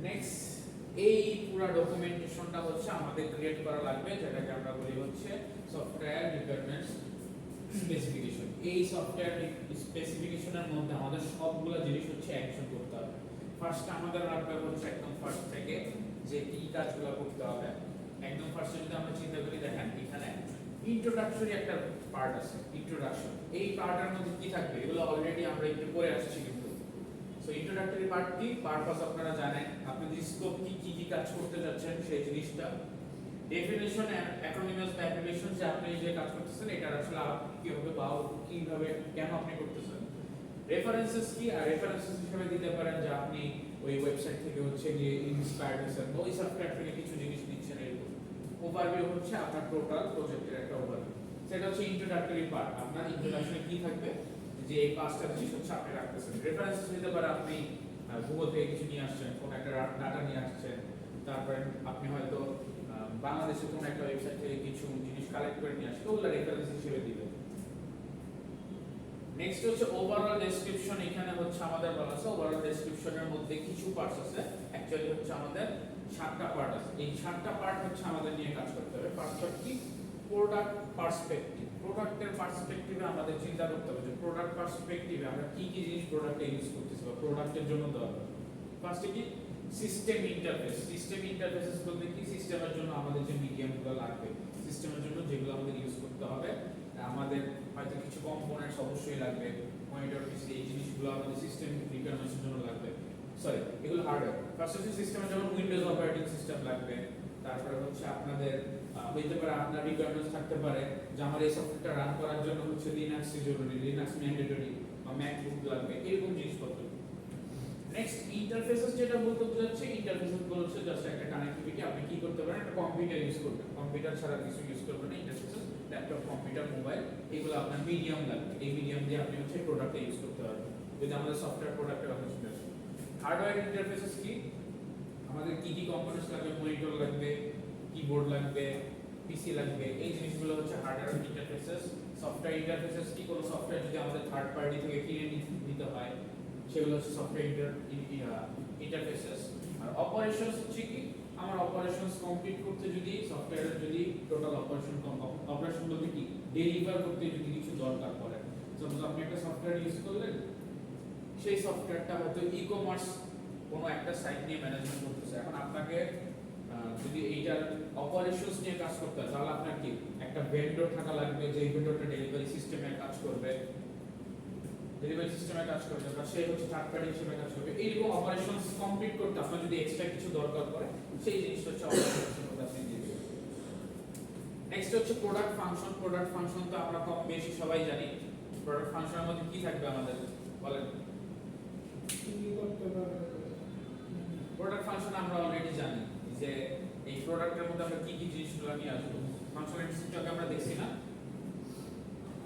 নেক্সট এই পুরো ডকুমেন্টেশনটা হচ্ছে আমাদের ক্রিয়েট করা লাগবে, যেটাকে আমরা বলি হচ্ছে সফটওয়্যার রিকোয়ারমেন্টস স্পেসিফিকেশন। এই সফটওয়্যার স্পেসিফিকেশনের মধ্যে আমাদের সবগুলো জিনিস হচ্ছে অ্যাকশন করতে হবে। ফার্স্ট আমাদের রাখবে হচ্ছে একদম ফার্স্ট থেকে যে কি কাজগুলো করতে হবে। একদম ফার্স্টে যদি আমরা চিন্তা করি, দেখেন এখানে ইন্ট্রোডাকশনারি একটা পার্ট আছে, ইন্ট্রোডাকশন। এই পার্টের মধ্যে কি থাকবে এগুলো অলরেডি আমরা একটু পরে আসছি কিন্তু। সো ইন্ট্রোডাক্টরি পার্ট কি, পারপাস আপনারা জানেন, আপনি যে স্কোপ কি কাজ করতে যাচ্ছেন সেই জিনিসটা। ডেফিনিশন অ্যাক্রোনিমাস বা অ্যাপ্লিকেশন, যে আপনি যে কাজ করতেছেন এটা আসলে কিভাবে বা কিভাবে কেন আপনি করতেছেন। রেফারেন্সেস কি, আর রেফারেন্সেস হিসেবে দিতে পারেন যে আপনি ওই ওয়েবসাইট থেকে হচ্ছে গিয়ে ইন্সপায়ার্ড হয়েছেন বা ওই সফটওয়্যার থেকে কিছু জিনিস নিচ্ছেন এরকম। ওভারভিউ হচ্ছে আপনার টোটাল প্রজেক্টের একটা ওভারভিউ, সেটা হচ্ছে ইন্ট্রোডাক্টরি পার্ট। আপনার ইন্ট্রোডাকশনে কি থাকবে, যে এই পাঁচটা জিনিস হচ্ছে আপনি রাখতেছেন। রেফারেন্সেস নিতে পারে আপনি গুগল থেকে কিছু নিয়ে আসছেন, কোন একটা ডাটা নিয়ে আসছেন, তারপরে আপনি হয়তো বাংলাদেশের কোন একটা ওয়েবসাইট থেকে কিছু জিনিস কালেক্ট করে নিয়ে আসছেন, ওগুলো রেফারেন্স হিসেবে দিবেন। নেক্সট হচ্ছে ওভারঅল ডেসক্রিপশন। এখানে হচ্ছে আমাদের বলা আছে ওভারঅল ডেসক্রিপশনের মধ্যে কিছু পার্টস আছে, অ্যাকচুয়ালি হচ্ছে আমাদের 7টা পার্ট আছে। এই 7টা পার্ট হচ্ছে আমাদের নিয়ে কাজ করতে হবে। ফার্স্ট পার্ট কি, প্রোডাক্ট পার্সপেক্টিভ। প্রোডাক্টের পার্সপেক্টিভ পার্সপেক্টিভে আমাদের চিন্তা করতে হবে যে প্রোডাক্ট পার্সপেক্টিভে আমরা কি কি জিনিস প্রোডাক্টে ইউজ করতেছি বা প্রোডাক্টের জন্য দরকার। ফার্স্টে কি সিস্টেম ইন্টারফেস। সিস্টেম ইন্টারফেসেস বলতে কি সিস্টেমের জন্য আমাদের যে মিডিয়ামগুলো লাগবে, সিস্টেমের জন্য যেগুলো আমাদের ইউজ করতে হবে, আমাদের হয়তো কিছু কম্পোনেন্টস অবশ্যই লাগবে, মনিটর পিসি, এই জিনিসগুলো আমাদের সিস্টেম রিকোয়ারমেন্টসের জন্য লাগবে। সরি, এগুলো হার্ডওয়্যার। ফার্স্ট হচ্ছে সিস্টেমের জন্য উইন্ডোজ অপারেটিং সিস্টেম লাগবে। তারপরে হচ্ছে আপনাদের হইতে পারে আপনার রিকোয়ারমেন্টস থাকতে পারে যে আমার এই সফটওয়্যারটা রান করার জন্য হচ্ছে লিনাক্স জরুরি, লিনাক্স ম্যান্ডেটরি বা ম্যাকবুক লাগবে, এরকম জিনিসপত্র। নেক্সট ইন্টারফেসেস যেটা বলতে বোঝাচ্ছে, ইন্টারফেসেস গুলো হচ্ছে জাস্ট একটা কানেক্টিভিটি। আপনি কি করতে পারেন, একটা কম্পিউটার ইউজ করবেন, কম্পিউটার ছাড়া কিছু ইউজ করবেন না। ইন্টারফেসেস ল্যাপটপ, কম্পিউটার, মোবাইল, এগুলো আপনার মিডিয়াম লাগবে। এই মিডিয়াম দিয়ে আপনি হচ্ছে প্রোডাক্টে ইউজ করতে পারবেন। যদি আমাদের সফটওয়্যার প্রোডাক্টের কথা শুনে আসেন, হার্ডওয়্যার ইন্টারফেসেস কি, আমাদের কি কি কম্পোনেন্টস লাগবে, মনিটর লাগবে, কিবোর্ড লাগবে, পিসি লাগবে, এই জিনিসগুলো হচ্ছে হার্ডওয়্যার ইন্টারফেসেস। সফটওয়্যার ইন্টারফেসেস কি, কোনো সফটওয়্যার যদি আমাদের থার্ড পার্টি থেকে কিনে নিতে হয়, সেগুলো হচ্ছে সফটওয়্যার ইন্টারফেসেস। আর অপারেশনস হচ্ছে কি, আমার অপারেশনস কমপ্লিট করতে যদি সফটওয়্যারের যদি টোটাল অপারেশন বলতে কি ডেলিভার করতে যদি কিছু দরকার পড়ে, সাপোজ আপনি একটা সফটওয়্যার ইউজ করলেন, সেই সফটওয়্যারটা হয়তো ই-কমার্স কোনো একটা সাইট নিয়ে ম্যানেজমেন্ট করতেছে। এখন আপনাকে যদি এইটার অপারেশনস নিয়ে কাজ করতে হয়, তাহলে আপনার কি একটা ভেন্ডর থাকা লাগবে, যে ভেন্ডরটা ডেলিভারি সিস্টেমে কাজ করবে, ডেলিভারি সিস্টেমে কাজ করবে, বা সে হচ্ছে থার্ড পার্টি হিসেবে কাজ করবে। এইরকম অপারেশনস কমপ্লিট করতে আপনার যদি এক্সট্রা কিছু দরকার পড়ে, সেই জিনিসটা হচ্ছে অপারেশনসের মধ্যে আপনি দিয়ে দিবেন। নেক্সট হচ্ছে প্রোডাক্ট ফাংশন। প্রোডাক্ট ফাংশন তো আমরা কম বেশি সবাই জানি। প্রোডাক্ট ফাংশনের মধ্যে কি থাকবে আমাদের বলেন? প্রোডাক্ট ফাংশন আমরা অলরেডি জানি যে এই প্রোডাক্টের মধ্যে আমরা কি কি জিনিসগুলো নিয়ে আসবো। ফাংশনালিটিটাকে আমরা দেখছি না,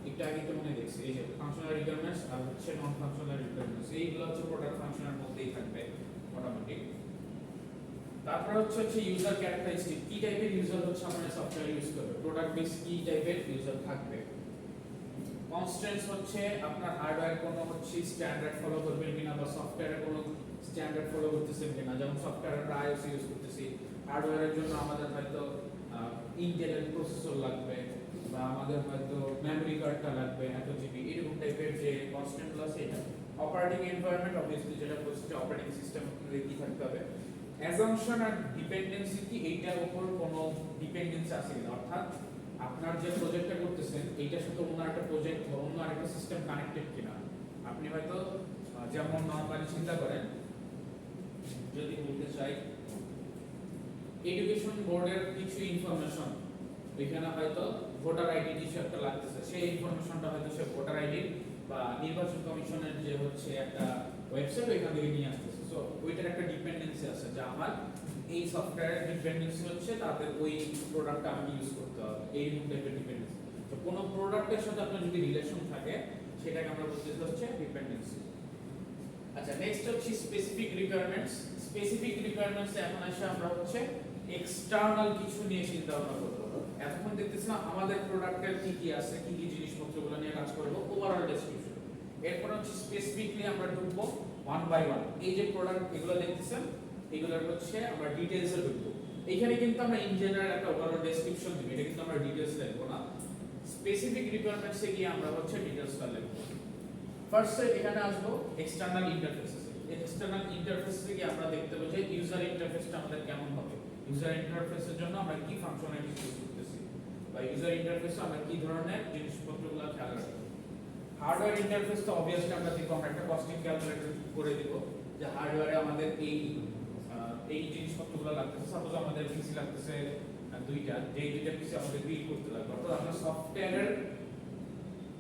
একটু আগে তো মনে দেখছি, এই যে ফাংশনাল রিকোয়ারমেন্টস আর হচ্ছে নন ফাংশনাল রিকোয়ারমেন্টস, এইগুলো হচ্ছে প্রোডাক্ট ফাংশনের মধ্যেই থাকবে মোটামুটি। তারপর হচ্ছে ইউজার ক্যারেক্টারিস্টিক, কি টাইপের ইউজার হচ্ছে আমাদের সফটওয়্যার ইউজ করবে, প্রোডাক্ট বেস কি টাইপের ইউজার থাকবে। কনস্ট্রেন্টস হচ্ছে আপনার হার্ডওয়্যার কোনো হচ্ছে স্ট্যান্ডার্ড ফলো করবে কিনা, বা সফটওয়্যারে কোনো স্ট্যান্ডার্ড ফলো করতেছেন কিনা। যেমন সফটওয়্যারে আমরা আইওএস ইউজ করতেছি, হার্ডওয়্যারের জন্য আমাদের হয়তো ইন্টেলের প্রসেসর লাগবে, বা আমাদের হয়তো মেমরি কার্ডটা লাগবে এত জিবি, এরকম টাইপের যে কনস্ট্যান্ট আছে এটা। অপারেটিং এনভায়রনমেন্ট অবভিয়াসলি যেটা বলছে অপারেটিং সিস্টেম আপনাদের কি থাকতে হবে। অ্যাজাম্পশন আর ডিপেন্ডেন্সি কি, এইটার উপর কোনো ডিপেন্ডেন্সি আছে কিনা, অর্থাৎ আপনার যে প্রজেক্টটা করতেছেন এইটার সাথে অন্য একটা প্রজেক্ট বা অন্য আরেকটা সিস্টেম কানেক্টেড কিনা। আপনি হয়তো যেমন নরমালি চিন্তা করেন, যদি বলতে চাই এডুকেশন বোর্ডের কিছু ইনফরমেশন, এখানে হয়তো ভোটার আইডি কিছু একটা লাগতেছে, সেই ইনফরমেশনটা হয়তো সে ভোটার আইডি বা নির্বাচন কমিশনের যে হচ্ছে একটা ওয়েবসাইট ওইখান থেকে নিয়ে আসতেছে। সো ওইটার একটা ডিপেন্ডেন্সি আছে, যা আমার এই সফটওয়্যারের ডিপেন্ডেন্সি হচ্ছে তাদের ওই প্রোডাক্টটা আমি ইউজ করতে হবে, এই টাইপের ডিপেন্ডেন্সি। তো কোনো প্রোডাক্টের সাথে আপনার যদি রিলেশন থাকে, সেটাকে আমরা বলতে হচ্ছে ডিপেন্ডেন্সি। আচ্ছা, নেক্সট হচ্ছে স্পেসিফিক রিকোয়ারমেন্টস। স্পেসিফিক রিকোয়ারমেন্টস এখন আসে আমরা হচ্ছে এক্সটার্নাল কিছু নিয়ে চিন্তা ভাবনা করব। এতক্ষণ দেখতেছিলাম আমাদের প্রোডাক্টের কি কি আছে, কি কি জিনিসপত্রগুলো নিয়ে কাজ করব, ওভারঅল ডেসক্রিপশন। এরপর হচ্ছে স্পেসিফিকলি আমরা ঢুকবো ওয়ান বাই ওয়ান। এই যে প্রোডাক্ট এগুলো দেখতেছেন, এগুলোর হচ্ছে আমরা ডিটেইলসে ঢুকবো। এইখানে কিন্তু আমরা ইন জেনারেল একটা ওভারঅল ডেসক্রিপশন দিব, এটা কিন্তু আমরা ডিটেইলস লিখবো না। স্পেসিফিক রিকোয়ারমেন্টসে গিয়ে আমরা হচ্ছে ডিটেইলসটা লিখবো। ফার্স্টে এখানে আসবো এক্সটার্নাল ইন্টারফেসে। এক্সটার্নাল ইন্টারফেসে গিয়ে আমরা দেখতে পাবো যে ইউজার ইন্টারফেসটা আমাদের কেমন হবে, ইউজার ইন্টারফেসের জন্য আমরা কি ফাংশনালিটি ইউজ করতেছি, বা ইউজার ইন্টারফেসে আমরা কি ধরনের জিনিসপত্রগুলো খেয়াল রাখবো। হার্ডওয়্যার ইন্টারফেসটা অবভিয়াসলি আমরা দেখব, আমরা একটা কস্টিং ক্যালকুলেটর করে দিব যে হার্ডওয়্যারে আমাদের এই জিনিসপত্রগুলো লাগতেছে। সাপোজ আমাদের পিসি লাগতেছে দুইটা, যেই দুইটা পিসি আমাদের বিল করতে লাগবে, অর্থাৎ আমরা সফটওয়্যারের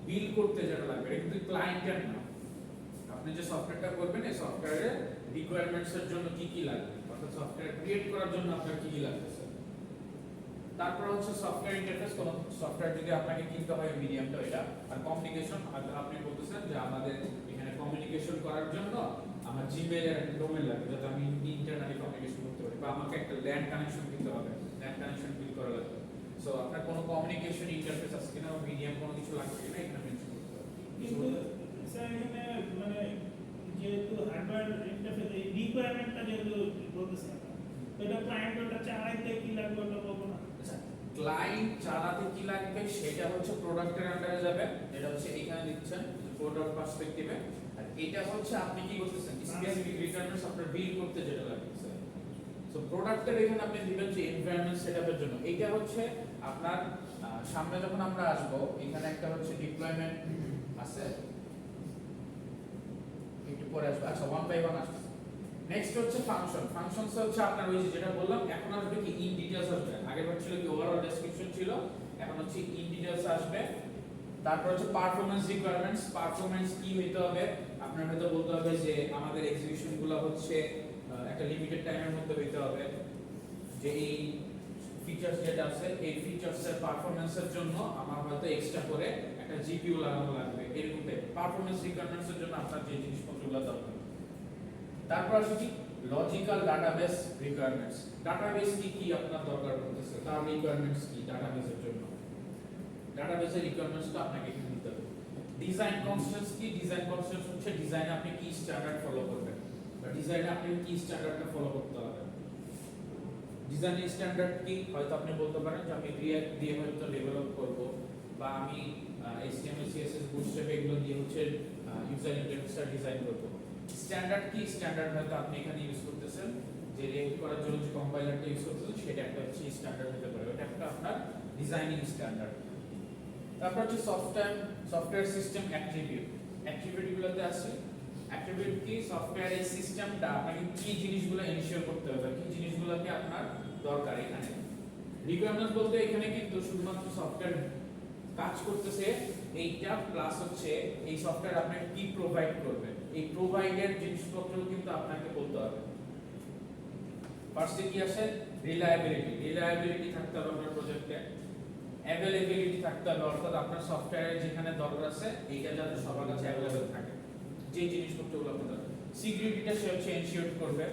বিল করতে যেটা লাগবে এটা কিন্তু ক্লায়েন্টের না। আপনি যে সফটওয়্যারটা করবেন এই সফটওয়্যারের রিকোয়ারমেন্টসের জন্য কি কি লাগবে, অর্থাৎ সফটওয়্যার ক্রিয়েট করার জন্য আপনার কি কি লাগতেছে। তারপর হচ্ছে সফটওয়্যার ইন্টারফেস, কোন সফটওয়্যার যদি আপনাকে কিনতে হয় মিডিয়ামটা এটা। আর কমিউনিকেশন, আপনি বলতেছেন যে আমাদের এখানে কমিউনিকেশন করার জন্য আমার জিমেইল এর একটা ডোমেইন লাগবে যাতে আমি ইন্টারনালি কমিউনিকেশন করতে পারি, বা আমাকে একটা ল্যান্ড কানেকশন দিতে হবে, ল্যান্ড কানেকশন বিল করা লাগবে। সো আপনার কোনো কমিউনিকেশন ইন্টারফেস আছে কিনা, মিডিয়াম কোনো কিছু লাগবে কিনা এখানে মেনশন করতে হবে। কিন্তু স্যার এখানে মানে যেহেতু হার্ডওয়্যার ইন্টারফেস এই রিকোয়ারমেন্টটা যেহেতু বলতেছেন, এটা ক্লায়েন্ট ওটা চালাইতে কি লাগবে ওটা বলবো না। আচ্ছা, ক্লায়েন্ট চালাতে কি লাগবে সেটা হচ্ছে প্রোডাক্টের আন্ডারে যাবে, এটা হচ্ছে এখানে দিচ্ছেন প্রোডাক্ট পার্সপেক্টিভে। আর এটা হচ্ছে আপনি কি করতেছেন স্পেসিফিক রিকোয়ারমেন্টস আপনার বিল করতে যেটা লাগছে। সো প্রোডাক্টের এখানে আপনি দিবেন যে এনভায়রনমেন্ট সেটআপের জন্য, এইটা হচ্ছে আপনার সামনে যখন আমরা আসব এখানে একটা হচ্ছে ডিপ্লয়মেন্ট আছে, একটু পরে আসবে। আচ্ছা 1 বাই 1 আসছে। নেক্সট হচ্ছে ফাংশন। ফাংশনস হচ্ছে আপনার ওই যেটা বললাম, এখন আসবে কি ইন ডিটেইলস আসবে। আগেরবার ছিল কি ওভারঅল ডেসক্রিপশন ছিল, এখন হচ্ছে ইন ডিটেইলস আসবে। তারপর হচ্ছে পারফরম্যান্স রিকোয়ারমেন্টস। পারফরম্যান্স কি হইতে হবে, আপনার হয়তো বলতে হবে যে আমাদের এক্সিকিউশন গুলো হচ্ছে একটা লিমিটেড টাইমের মধ্যে হইতে হবে, যে এই ফিচারস যেটা আছে এই ফিচারসের পারফরম্যান্সের জন্য আমার হয়তো এক্সট্রা করে একটা জিপিইউ লাগানো লাগবে, এরকম টাইপ পারফরম্যান্স রিকোয়ারমেন্টসের জন্য আপনার যে জিনিসপত্রগুলো দরকার। তারপর আসে কি লজিক্যাল ডাটাবেস রিকোয়ারমেন্টস। ডাটাবেস কি আপনার দরকার পড়তেছে, তার রিকোয়ারমেন্টস কি ডাটাবেসের জন্য, ডাটাবেসের রিকোয়ারমেন্টসটা আপনাকে এখানে দিতে হবে। ডিজাইন কনস্ট্রেন্টস কি, ডিজাইন কনস্ট্রেন্টস হচ্ছে ডিজাইনে আপনি কি স্ট্যান্ডার্ড ফলো করবেন বা ডিজাইনে আপনি কি স্ট্যান্ডার্ডটা ফলো করতে হবে। ডিজাইনের স্ট্যান্ডার্ড কি, হয়তো আপনি বলতে পারেন যে আমি রিঅ্যাক্ট দিয়ে হয়তো ডেভেলপ করব, বা আমি HTML CSS বুটস্ট্র্যাপ এগুলো দিয়ে হচ্ছে ইউজার ইন্টারফেসটা ডিজাইন করব। স্ট্যান্ডার্ড কি, স্ট্যান্ডার্ড হয়তো আপনি এখানে ইউজ করতেছেন যে রিঅ্যাক্ট করার জন্য যে কম্পাইলারটা ইউজ করতেছেন সেটা একটা হচ্ছে স্ট্যান্ডার্ড হতে পারে, এটা একটা আপনার ডিজাইনিং স্ট্যান্ডার্ড। তারপর হচ্ছে সফটওয়্যার সিস্টেম অ্যাট্রিবিউট। অ্যাট্রিবিউটগুলোতে আছে অ্যাট্রিবিউট কি, সফটওয়্যারের সিস্টেমটা আপনাকে কি জিনিসগুলো এনশিওর করতে হবে, কি জিনিসগুলোকে আপনার দরকার এখানে। রিকোয়ারমেন্টস বলতে এখানে কিন্তু শুধুমাত্র সফটওয়্যার কাজ করতেছে এইটা, প্লাস হচ্ছে এই সফটওয়্যার আপনাকে কি প্রোভাইড করবে, এই প্রোভাইডের জিনিসপত্র কিন্তু আপনাকে বলতে হবে। ফার্স্টে কি আসে, রিলায়েবিলিটি। রিলায়েবিলিটি থাকতে হবে আপনার প্রজেক্টে, অ্যাভেলেবিলিটি থাকতে হবে, অর্থাৎ আপনার সফটওয়্যারের যেখানে দরকার আছে এইটা যাতে সবার কাছে অ্যাভেলেবল থাকে, যে জিনিসপত্রগুলো আপনার। সিকিউরিটিটা সে হচ্ছে এনশিওর করবে।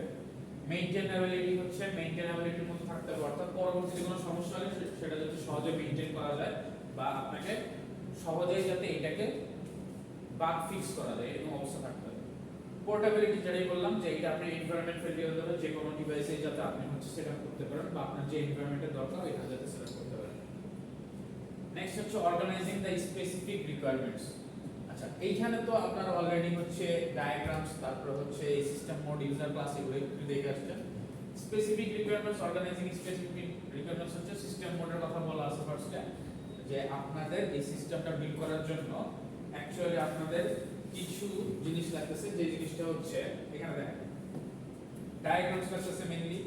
মেইনটেনেবিলিটি হচ্ছে মেইনটেনেবিলিটির মধ্যে থাকতে হবে, অর্থাৎ পরবর্তীতে কোনো সমস্যা হলে সেটা যাতে সহজে মেইনটেইন করা যায় বা আপনাকে সহজেই যাতে এটাকে বাগ ফিক্স করা যায় এরকম অবস্থা থাকতে হবে। পোর্টেবিলিটি যেটাই বললাম যে এটা আপনি এনভায়রনমেন্ট ফ্রেন্ডলি হতে হবে, যে কোনো ডিভাইসে যাতে আপনি হচ্ছে সেটআপ করতে পারেন বা আপনার যে এনভায়রনমেন্টের দরকার এটা যাতে সেটআপ করতে পারেন। নেক্সট হচ্ছে অর্গানাইজিং দ্য স্পেসিফিক রিকোয়ারমেন্টস। আচ্ছা এইখানে তো আপনার অলরেডি হচ্ছে ডায়াগ্রামস, তারপর হচ্ছে এই সিস্টেম মোড, ইউজার ক্লাস এগুলো একটু দেখে আসছেন। Specific requirements, organizing specific requirements হচ্ছে সিস্টেম মোডের কথা বলা আছে ফার্স্টে, যে আপনাদের এই সিস্টেমটা বিল্ড করার জন্য অ্যাকচুয়ালি আপনাদের কিছু জিনিস লাগতেছে, যে জিনিসটা হচ্ছে এখানে দেখেন ডায়াগ্রামস লাগতেছে, মেইনলি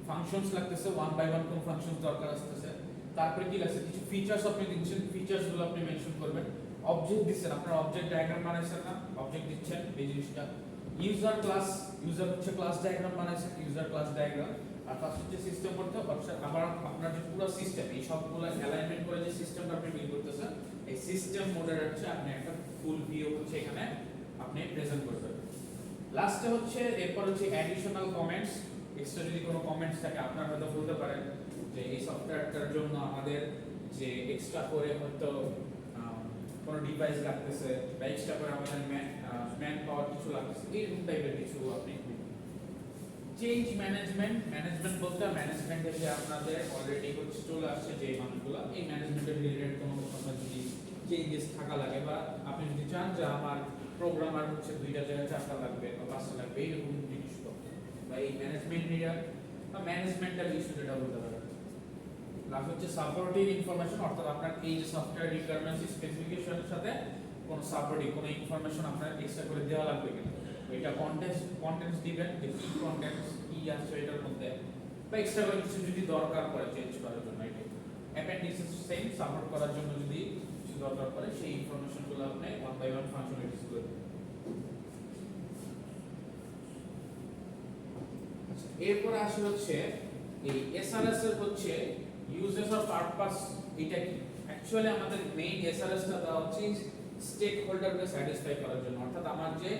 ফাংশনস লাগতেছে, 1 বাই 1 কোন ফাংশনস দরকার আসতেছে, তারপরে কি লাগছে কিছু ফিচারস আপনি দিচ্ছেন, ফিচারস গুলো আপনি মেনশন করবেন। অবজেক্ট দিচ্ছেন, আপনার অবজেক্ট ডায়াগ্রাম বানাইছেন না, অবজেক্ট দিচ্ছেন এই জিনিসটা। ইউজার ক্লাস, ইউজার হচ্ছে ক্লাস ডায়াগ্রাম বানাইছেন, ইউজার ক্লাস ডায়াগ্রাম। আর ফার্স্ট হচ্ছে সিস্টেম করতে হবে, আবার আপনার যে পুরো সিস্টেম এই সবগুলো অ্যালাইনমেন্ট করে যে সিস্টেমটা আপনি বিল্ড করতেছেন এই সিস্টেম মোডের হচ্ছে আপনি একটা ফুল ভিউ হচ্ছে এখানে আপনি প্রেজেন্ট করবেন। লাস্টে হচ্ছে এরপর হচ্ছে অ্যাডিশনাল কমেন্টস। এক্সট্রা যদি কোনো কমেন্টস থাকে আপনারা হয়তো বলতে পারেন যে এই সফটওয়্যারটার জন্য আমাদের যে এক্সট্রা করে হয়তো কোনো ডিভাইস লাগতেছে বা এক্সট্রা করে আমাদের ম্যান পাওয়ার কিছু লাগতেছে, এইরকম টাইপের কিছু আপনি। Change management. ম্যানেজমেন্ট বলতে ম্যানেজমেন্টে যে আপনাদের অলরেডি হচ্ছে চলে আসছে যে মানুষগুলো, এই ম্যানেজমেন্টের রিলেটেড কোনো আপনার যদি চেঞ্জেস থাকা লাগে বা আপনি যদি চান যে আমার প্রোগ্রামার হচ্ছে 2টা জায়গায় 4টা লাগবে বা 5টা লাগবে, এইরকম জিনিসপত্র বা এই ম্যানেজমেন্ট এরিয়া বা ম্যানেজমেন্টাল ইস্যু যেটা বলতে পারেন। প্লাস হচ্ছে সাপোর্টিং ইনফরমেশন, অর্থাৎ আপনার এই যে সফটওয়্যার রিকোয়ারমেন্টস স্পেসিফিকেশনের সাথে কোনো সাপোর্টিং কোনো ইনফরমেশন আপনার এক্সট্রা করে দেওয়া লাগবে কিনা, এটা কন্টেন্টস দিবেন, যে কি কন্টেন্টস কি আছে এটার মধ্যে, বা এক্সট্রা করে কিছু যদি দরকার পড়ে চেঞ্জ করার জন্য, এটা অ্যাপেন্ডিক্সেস সেম সাপোর্ট করার জন্য যদি কিছু দরকার পড়ে সেই ইনফরমেশনগুলো আপনি 1 বাই 1 ফাংশনালিটিস করে দিবেন। আচ্ছা এরপর আসে হচ্ছে এই এসআরএস এর হচ্ছে ইউজেস অফ পারপাস। এটা কি অ্যাকচুয়ালি আমাদের মেইন এসআরএসটা দেওয়া হচ্ছে স্টেক হোল্ডারকে স্যাটিসফাই করার জন্য, অর্থাৎ আমার যে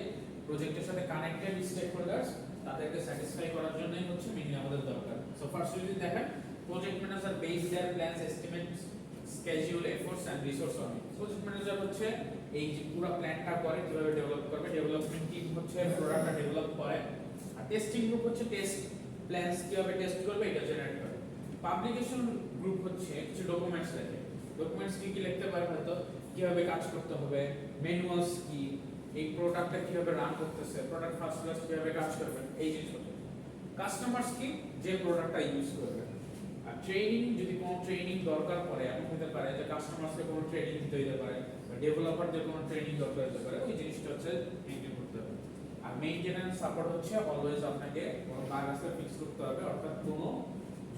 প্রজেক্টের সাথে কানেক্টেড স্টেক হোল্ডার্স তাদেরকে স্যাটিসফাই করার জন্যই হচ্ছে মেইনলি আমাদের দরকার। সো ফার্স্ট যদি দেখেন project manager base there plans, estimates, schedule, efforts and resource on it. Project manager হচ্ছে এই যে পুরো প্ল্যানটা করে কিভাবে ডেভেলপ করবে, ডেভেলপমেন্ট টিম হচ্ছে প্রোডাক্টটা ডেভেলপ করে, আর টেস্টিং গ্রুপ হচ্ছে টেস্ট প্ল্যানস কিভাবে টেস্ট করবে এটা জেনারেট করে। পাবলিকেশন গ্রুপ হচ্ছে কিছু ডকুমেন্টস লেখে। ডকুমেন্টস কি কি লিখতে পারে, হয়তো কিভাবে কাজ করতে হবে, ম্যানুয়ালস কি, এই প্রোডাক্টটা কিভাবে রান করতেছে, প্রোডাক্ট ফার্স্ট ক্লাস কিভাবে কাজ করবে, এই জিনিসগুলো। কাস্টমার্স কি, যে প্রোডাক্টটা ইউজ করবে। আর ট্রেনিং, যদি কোনো ট্রেনিং দরকার পড়ে, এমন হতে পারে যে কাস্টমার্সকে কোনো ট্রেনিং দিতে হতে পারে, বা ডেভেলপারদের কোনো ট্রেনিং দরকার হতে পারে, ওই জিনিসটা হচ্ছে মেইনটেইন করতে হবে। আর মেইনটেনেন্স সাপোর্ট হচ্ছে অলওয়েজ আপনাকে কোনো বাগ আছে ফিক্স করতে হবে, অর্থাৎ কোনো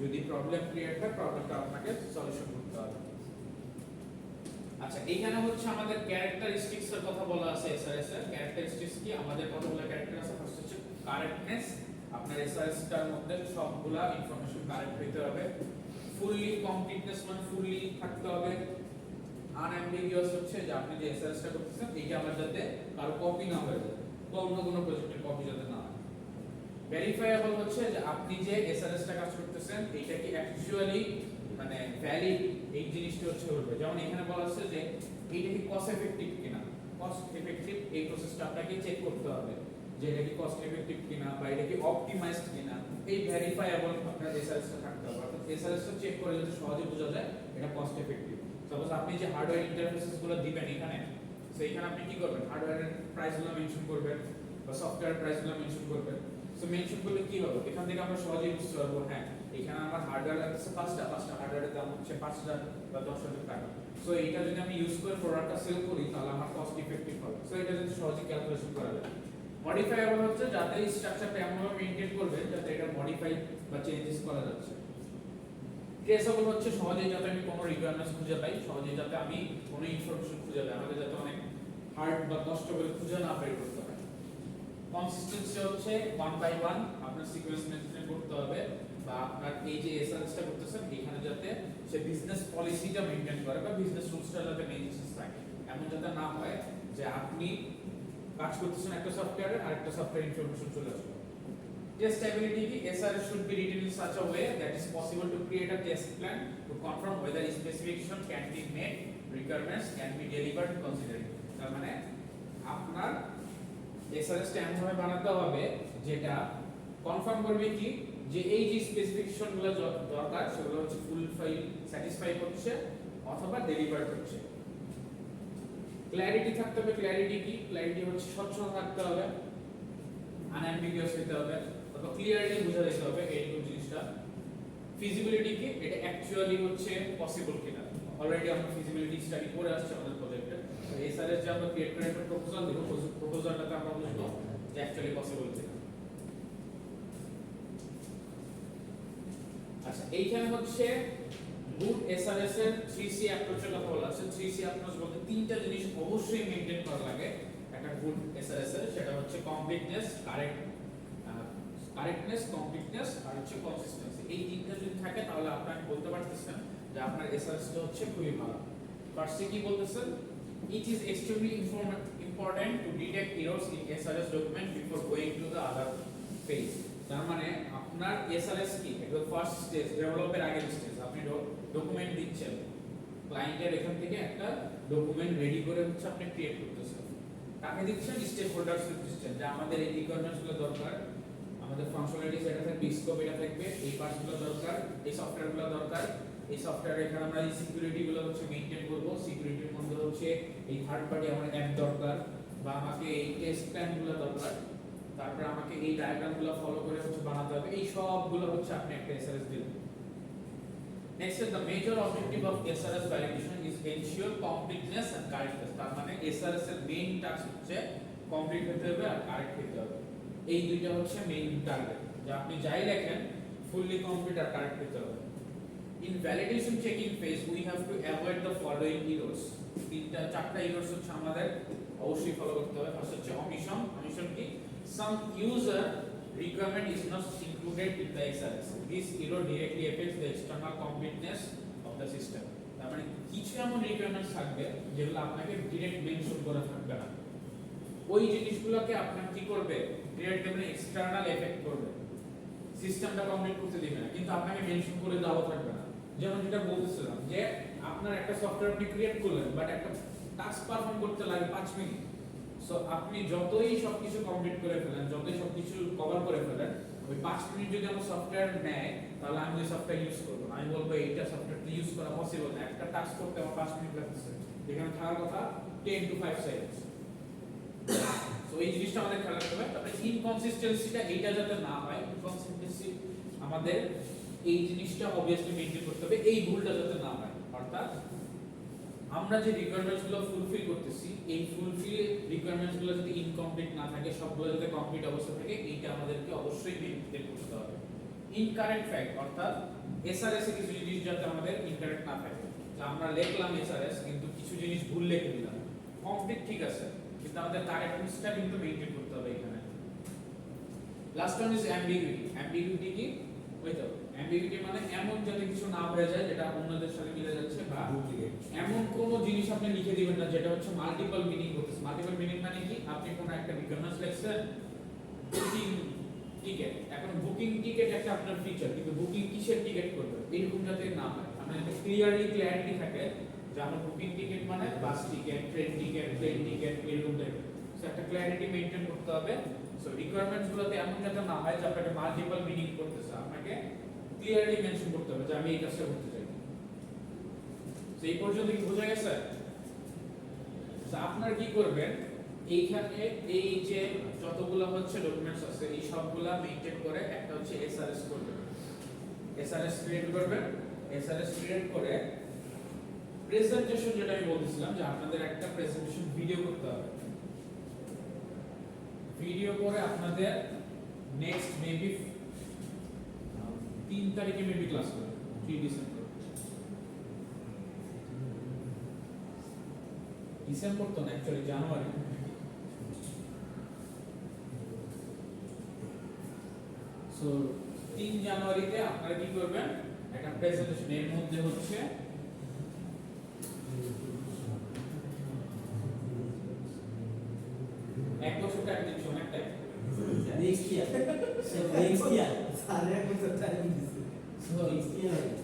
যদি প্রবলেম ক্রিয়েট হয় প্রবলেমটা আপনাকে সলিউশন করতে হবে। আচ্ছা, এখানে হচ্ছে আমাদের ক্যারেক্টারিস্টিক্স এর কথা বলা আছে এসআরএস এর। ক্যারেক্টারিস্টিক্স কি, আমাদের কতগুলো ক্যারেক্টার আছে। ফার্স্ট হচ্ছে কারেক্টনেস, আপনার এসআরএস টার মধ্যে সবগুলা ইনফরমেশন কারেক্ট হইতে হবে। ফুললি কমপ্লিটনেস, মানে ফুললি থাকতে হবে। আনঅ্যাম্বিগুয়াস হচ্ছে যে আপনি যে এসআরএস টা করতেছেন এইটা আমার যাতে কারো কপি না হয়ে যায়, বা অন্য কোনো প্রজেক্টের কপি যাতে না হয়। ভেরিফায়েবল হচ্ছে যে আপনি যে এসআরএস টা কাজ করতেছেন এটা কি অ্যাকচুয়ালি মানে ভ্যালিড, এই জিনিসটা হচ্ছে বলবে। যেমন এখানে বলা আছে যে এটা কি কস্ট এফেক্টিভ কিনা। কস্ট এফেক্টিভ এই প্রসেসটা আপনাকে চেক করতে হবে যে এটা কি কস্ট এফেক্টিভ কিনা, বা এটা কি অপটিমাইজড কিনা। এই ভেরিফায়েবল আপনার এসআরএস টা থাকতে হবে, অর্থাৎ এসআরএস টা চেক করে যদি সহজে বোঝা যায় এটা কস্ট এফেক্টিভ। সাপোজ আপনি যে হার্ডওয়্যার ইন্টারফেসেস গুলো দিবেন এখানে, সো এখানে আপনি কি করবেন, হার্ডওয়্যারের প্রাইসগুলো মেনশন করবেন বা সফটওয়্যার প্রাইসগুলো মেনশন করবেন। সো মেনশন করলে কি হবে, এখান থেকে আমরা সহজেই বুঝতে পারবো হ্যাঁ এখানে আমার হার্ডওয়্যার আছে 5টা হার্ডওয়্যারের দাম হচ্ছে 5,000 বা 10,000 টাকা। সো এটা যদি আমি ইউজ করে প্রোডাক্টটা সেল করি তাহলে আমার কস্ট ইফেক্টিভ হবে। সো এটা যদি সহজে ক্যালকুলেশন করা যায়। মডিফাইয়েবল হচ্ছে যাতে এই স্ট্রাকচারটা এমনভাবে মেইনটেইন করবে যাতে এটা মডিফাই বা চেঞ্জেস করা যাচ্ছে। ট্রেসেবল হচ্ছে সহজেই যাতে আমি কোনো রিকোয়ারমেন্টস খুঁজে পাই, সহজেই যাতে আমি কোনো ইনফরমেশন খুঁজে পাই, আমাদের যাতে অনেক হার্ড বা কষ্ট করে খুঁজে না বের করতে হয়। কনসিস্টেন্সি হচ্ছে 1 বাই 1 আপনার সিকোয়েন্স মেনটেন করতে হবে, বা আপনার এই যে এসআরএসটা করতেছেন এখানে যাতে সে বিজনেস পলিসিটা মেইনটেইন করে বা বিজনেস রুলসটা যাতে মেইনটেইন থাকে। এমন যাতে না হয় যে আপনি কাজ করতেছেন একটা সফটওয়্যারে আর একটা সফটওয়্যার ইনফরমেশন চলে আসবে। Test stability ki SRS should be written in such a way that is possible to create a test plan to confirm whether specification can be met, requirements can be delivered considering. তার মানে আপনার SRS টা এমন ভাবে বানাতে হবে যেটা confirm করবে কি যে এই যে স্পেসিফিকেশন গুলো দরকার সেগুলো হচ্ছে ফুলফিল স্যাটিসফাই করছে অথবা ডেলিভার হচ্ছে। ক্ল্যারিটি থাকতে হবে। ক্ল্যারিটি কি, ক্ল্যারিটি হচ্ছে স্বচ্ছ থাকতে হবে, আনঅ্যাম্বিগুয়াস হতে হবে, অথবা ক্লিয়ারলি বোঝা যেতে হবে এইরকম জিনিসটা। ফিজিবিলিটি কি, এটা অ্যাকচুয়ালি হচ্ছে পসিবল কিনা। অলরেডি আমরা ফিজিবিলিটি স্টাডি করে আসছি আমাদের প্রজেক্টে। তো এসআরএস যে আমরা ক্রিয়েট করে একটা প্রপোজাল দেব, প্রপোজালটাতে আমরা বুঝবো যে অ্যাকচুয়ালি পসিবল কিনা। আচ্ছা, এইখানে হচ্ছে গুড এসআরএস এর 3C অ্যাপ্রোচের কথা বলা আছে। 3C অ্যাপ্রোচ বলতে তিনটা জিনিস অবশ্যই মেইনটেইন করা লাগে একটা গুড এসআরএস এর, সেটা হচ্ছে কমপ্লিটনেস, কারেক্টনেস, কমপ্লিটনেস আর হচ্ছে কনসিস্টেন্সি। এই তিনটা যদি থাকে তাহলে আপনি বলতে পারতেছেন যে আপনার এসআরএস টা হচ্ছে খুবই ভালো। ফার্স্টে কি বলতেছেন, it is extremely important to detect errors in SRS document before going to the other phase. তার মানে আপনার এসআরএস কি একদম ফার্স্ট স্টেজ, ডেভেলপের আগের স্টেজ। আপনি ডকুমেন্ট দিচ্ছেন ক্লায়েন্টের, এখান থেকে একটা ডকুমেন্ট রেডি করে হচ্ছে আপনি ক্রিয়েট করতেছেন। কাকে দিচ্ছেন, স্টেক হোল্ডারস দিচ্ছেন যে আমাদের এই রিকোয়ারমেন্টস গুলো দরকার, আমাদের ফাংশনালিটিস এটা থাকবে, স্কোপ এটা থাকবে, এই পার্টস গুলো দরকার, এই সফটওয়্যার গুলো দরকার, এই সফটওয়্যারে এখানে আমরা এই সিকিউরিটি গুলো হচ্ছে মেইনটেইন করব। সিকিউরিটির মধ্যে হচ্ছে এই থার্ড পার্টি আমার অ্যাপ দরকার, বা আমাকে এই টেস্ট প্ল্যান গুলো দরকার, তারপর আমাকে এই ডায়াগ্রাম গুলো ফলো করে হচ্ছে বানাতে হবে। এই সবগুলো হচ্ছে আপনি একটা এসআরএস দিবেন। Next is the major objective of SRS validation is ensure completeness and correctness. তার মানে এসআরএস এর মেইন টাস্ক হচ্ছে কমপ্লিট হতে হবে আর কারেক্ট হতে হবে। এই দুইটা হচ্ছে মেইন টার্গেট, যে আপনি যাই লেখেন ফুললি কমপ্লিট আর কারেক্ট হতে হবে। In validation checking phase we have to avoid the following errors. চারটা এরর্স হচ্ছে আমাদের অবশ্যই ফলো করতে হবে। ফার্স্ট হচ্ছে অমিশন। অমিশন কি, some user requirement is not included in the SRS. This error directly affects the external completeness of the system. তার মানে কিছু এমন রিকোয়ারমেন্টস থাকবে যেগুলো আপনাকে ডাইরেক্ট মেনশন করা থাকবে না, ওই জিনিসগুলোকে আপনার কি করবে, ডিরেক্ট মানে এক্সটার্নাল এফেক্ট করবে, সিস্টেমটা কমপ্লিট করতে দিবে না, কিন্তু আপনাকে মেনশন করে দেওয়া থাকবে না। যেমন যেটা বলতেছিলাম যে আপনার একটা সফটওয়্যার আপনি ক্রিয়েট করলেন, বাট একটা টাস্ক পারফর্ম করতে লাগে 5 মিনিট। সো আপনি যতই সবকিছু কমপ্লিট করে ফেলেন, যতই সবকিছু কভার করে ফেলেন, ওই 5 মিনিট যদি আমার সফটওয়্যার নেয় তাহলে আমি ওই সফটওয়্যার ইউজ করব না। আমি বলবো এইটা সফটওয়্যারটা ইউজ করা পসিবল না, একটা টাস্ক করতে আমার 5 মিনিট লাগতেছে, যেখানে থাকার কথা 10 to 5 সেকেন্ডস। সো এই জিনিসটা আমাদের খেয়াল রাখতে হবে। তারপরে ইনকনসিস্টেন্সিটা এইটা যাতে না হয়, ইনকনসিস্টেন্সি আমাদের এই জিনিসটা অবভিয়াসলি মেইনটেইন করতে হবে, এই ভুলটা যাতে না হয়। অর্থাৎ আমরা যে রিকোয়ারমেন্টস গুলো ফুলফিল করতেছি, এই ফুলফিল রিকোয়ারমেন্টস গুলো যদি ইনকমপ্লিট না থাকে, সবগুলো যাতে কমপ্লিট অবস্থা থাকে, এইটা আমাদেরকে অবশ্যই মেইনটেইন করতে হবে। ইনকারেক্ট ফ্যাক্ট অর্থাৎ এসআরএস এ কিছু জিনিস যাতে আমাদের ইনকারেক্ট না থাকে, যে আমরা লিখলাম এসআরএস কিন্তু কিছু জিনিস ভুল লিখে দিলাম, কমপ্লিট ঠিক আছে কিন্তু আমাদের কারেক্টনেসটা কিন্তু মেইনটেইন করতে হবে এখানে। Last one is ambiguity. Ambiguity কি? ওই তো অ্যাম্বিগুইটি মানে এমন যাতে কিছু না হয়ে যায় যেটা অন্যদের সাথে মিলে যাচ্ছে, বা এমন কোন জিনিস আপনি লিখে দিবেন না যেটা হচ্ছে মাল্টিপল মিনিং করতেছে। মাল্টিপল মিনিং মানে কি? আপনি কোন একটা রিকমেন্ডস লিখছেন বুকিং টিকেট, এখন বুকিং টিকেট একটা আপনার ফিচার, কিন্তু বুকিং কিসের টিকেট করবেন এরকম যাতে না হয়, আপনার একটা ক্লিয়ারলি ক্ল্যারিটি থাকে যে আমার বুকিং টিকেট মানে bus ticket, train ticket, plane ticket এরকম টাইপের। সো একটা ক্ল্যারিটি মেইনটেইন করতে হবে। সো রিকোয়ারমেন্টস গুলোতে এমন যাতে না হয় যে আপনাকে মাল্টিপল মিনিং করতেছে, আপনাকে ক্লিয়ারলি মেনশন করতে হবে যে আমি এই কাজটা করতে চাই। সো এই পর্যন্ত কি বোঝা গেছে? সো আপনারা কি করবেন, এইখানে এই যে যতগুলো হচ্ছে ডকুমেন্টস আছে এই সবগুলা মেইনটেইন করে একটা হচ্ছে এসআরএস করবেন। এসআরএস ক্রিয়েট করবেন। এসআরএস ক্রিয়েট করে প্রেজেন্টেশন, যেটা আমি বলছিলাম যে আপনাদের একটা প্রেজেন্টেশন ভিডিও করতে হবে। ভিডিও করে আপনাদের নেক্সট মেবি 3 তারিখে মেবি ক্লাস করবেন, 3 ডিসেম্বর। ডিসেম্বর তো না, অ্যাকচুয়ালি জানুয়ারি। সো 3 জানুয়ারিতে আপনারা কি করবেন, একটা প্রেজেন্টেশন, এর মধ্যে হচ্ছে এক বছর টাইম দিচ্ছি, অনেক time. Next year next year সাড়ে এক বছর টাইম দিছে। সো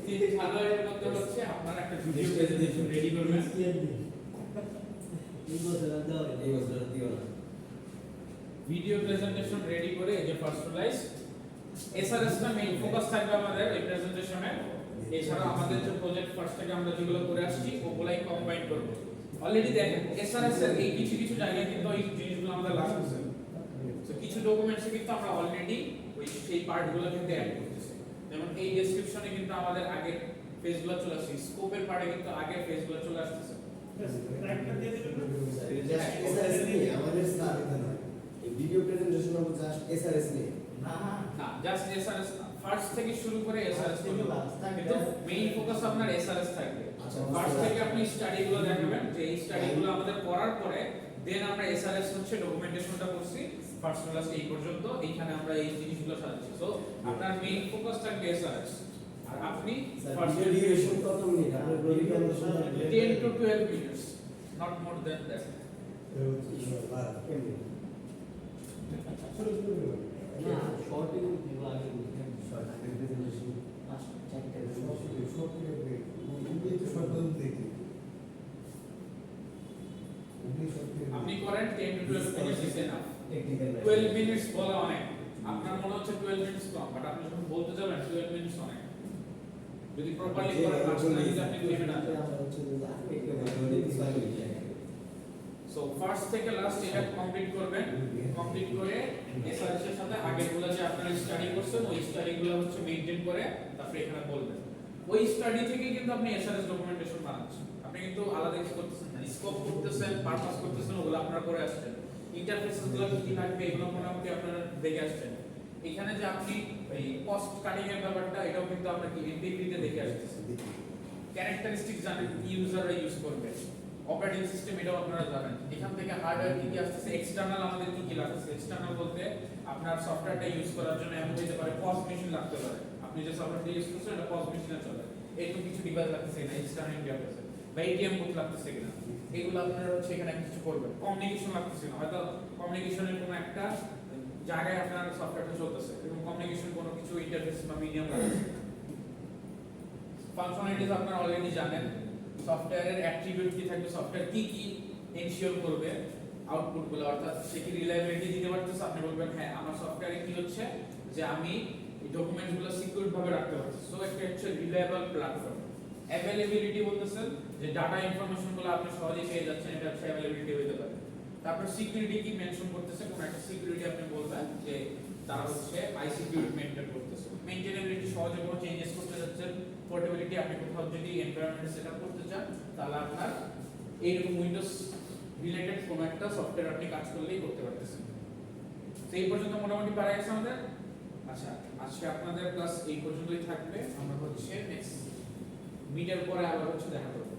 3 জানুয়ারির মধ্যে হচ্ছে আপনারা একটা ভিডিও প্রেজেন্টেশন রেডি করবেন। নেক্সট ইয়ার এই বছর আর দাও, এই বছর আর দিও না। ভিডিও প্রেজেন্টেশন রেডি করে এই যে পার্সোনালাইজ এসআরএস টা মেইন ফোকাস থাকবে আমাদের এই প্রেজেন্টেশনে। এছাড়া আমাদের যে প্রজেক্ট ফার্স্ট থেকে আমরা যেগুলো করে আসছি ওগুলাই কম্বাইন করব। অলরেডি দেখেন এসআরএস এর এই কিছু কিছু জায়গায় কিন্তু এই জিনিসগুলো আমাদের লাগতেছে। সো কিছু ডকুমেন্টসে কিন্তু আমরা অলরেডি ওই সেই পার্টগুলো কিন্তু অ্যাড করতেছি। যেমন এই ডেসক্রিপশনে কিন্তু আমাদের আগের পেজগুলো চলে আসছে, স্কোপের পার্টে কিন্তু আগের পেজগুলো চলে আসছে। একটা দিয়ে দিবেন না? জাস্ট এসআরএস নিয়ে আমাদের স্যার এখানে এই ভিডিও প্রেজেন্টেশন হবে জাস্ট এসআরএস নিয়ে। না না, জাস্ট এসআরএস ফার্স্ট থেকে শুরু করে এসআরএস থেকে last থাকবে। কিন্তু মেইন ফোকাস আপনার এসআরএস থাকবে। আচ্ছা, ফার্স্ট থেকে আপনি স্টাডিগুলো দেখাবেন যে এই স্টাডিগুলো আমাদের করার পরে দেন আমরা এসআরএস হচ্ছে ডকুমেন্টেশনটা করছি ফার্স্ট ক্লাস এই পর্যন্ত, এইখানে আমরা এই জিনিসগুলো সাজাচ্ছি। সো আপনার মেইন ফোকাস থাকবে এসআরএস, আর আপনি ফার্স্ট ভিডিও ডিউরেশন কত মিনিট আপনার presentation 10 to 12 minutes, not more than that. না শর্ট দিব আগে শর্ট প্রেজেন্টেশন চারটা আপনি করেন 10 to 12 minutes is enough. Technical 12 minutes বলা অনেক, আপনার মনে হচ্ছে 12 minutes কম, বাট আপনি যখন বলতে যাবেন 12 minutes অনেক। যদি প্রপারলি করেন পার্সোনালি আপনি লিখে না। আমরা হচ্ছে যে টেকনিক্যাল সো ফার্স্ট থেকে লাস্ট এটা কমপ্লিট করবেন। কমপ্লিট করে এসআরএস এর সাথে আগেরগুলো যে আপনারা স্টাডি করছেন ওই স্টাডিগুলো হচ্ছে মেইনটেইন করে তারপরে এখানে বলবেন। ওই স্টাডি থেকে কিন্তু আপনি এসআরএস ডকুমেন্টেশন বানাচ্ছেন, আপনি কিন্তু আলাদা কিছু করতেছেন না। স্কোপ করতেছেন, পারপাস করতেছেন, ওগুলো আপনারা করে আসছেন। ইন্টারফেসগুলো কি থাকবে এগুলো মোটামুটি আপনারা দেখে আসছেন। এখানে যে আপনি এই কস্ট কাটিং এর ব্যাপারটা এটাও কিন্তু আমরা কি এমপিপিতে দেখে আসতেছি। ক্যারেক্টারিস্টিক জানেন ইউজাররা ইউজ করবে, অপারেটিং সিস্টেম এটাও আপনারা জানেন। এখান থেকে হার্ডওয়্যার কি কি আসছে, এক্সটার্নাল আমাদের কি কি লাগছে। এক্সটার্নাল বলতে আপনার সফটওয়্যারটা ইউজ করার জন্য এমন হতে পারে পজ মেশিন লাগতে পারে, আপনি যে সফটওয়্যারটা ইউজ করছেন এটা পজ মেশিনে চলে, এরকম কিছু ডিভাইস লাগতেছে না এক্সটার্নাল ইন্টারফেসে, বা এটিএম বুথ লাগতেছে কিনা এগুলো আপনারা হচ্ছে এখানে কিছু করবেন। কমিউনিকেশন লাগতেছে না, হয়তো কমিউনিকেশনের কোনো একটা জায়গায় আপনার সফটওয়্যারটা চলতেছে এবং কমিউনিকেশন কোনো কিছু ইন্টারফেস বা মিডিয়াম লাগতেছে। ফাংশনালিটিস আপনারা অলরেডি জানেন। সফটওয়্যারের অ্যাট্রিবিউট কি থাকবে, সফটওয়্যার কি কি এনশিওর করবে আউটপুটগুলো, অর্থাৎ সে কি রিলায়েবিলিটি দিতে পারতেছে। আপনি বলবেন হ্যাঁ আমার সফটওয়্যারে কি হচ্ছে যে আমি এই ডকুমেন্টসগুলো সিকিউর ভাবে রাখতে পারছি। সো একটা হচ্ছে রিলায়েবল প্ল্যাটফর্ম। অ্যাভেলেবিলিটি বলতেছেন যে ডাটা ইনফরমেশনগুলো আপনি সহজেই পেয়ে যাচ্ছেন, এটা হচ্ছে অ্যাভেলেবিলিটি হতে পারে। তারপর সিকিউরিটি কি মেনশন করতেছে, কোন একটা সিকিউরিটি আপনি বলবেন যে তারা হচ্ছে আই সিকিউরিটি মেইনটেইন করতেছে। মেইনটেনেবিলিটি, সহজে কোনো চেঞ্জেস করতে যাচ্ছেন। পোর্টেবিলিটি, আপনি কোথাও যদি এনভায়রনমেন্ট সেটআপ করতে চান তাহলে আপনার এইরকম উইন্ডোজ রিলেটেড কোনো একটা সফটওয়্যার আপনি কাজ করলেই করতে পারতেছেন। তো এই পর্যন্ত মোটামুটি পারা গেছে আমাদের। আচ্ছা, আজকে আপনাদের ক্লাস এই পর্যন্তই থাকবে। আমরা হচ্ছে নেক্সট মিটের পরে আবার হচ্ছে দেখা করব।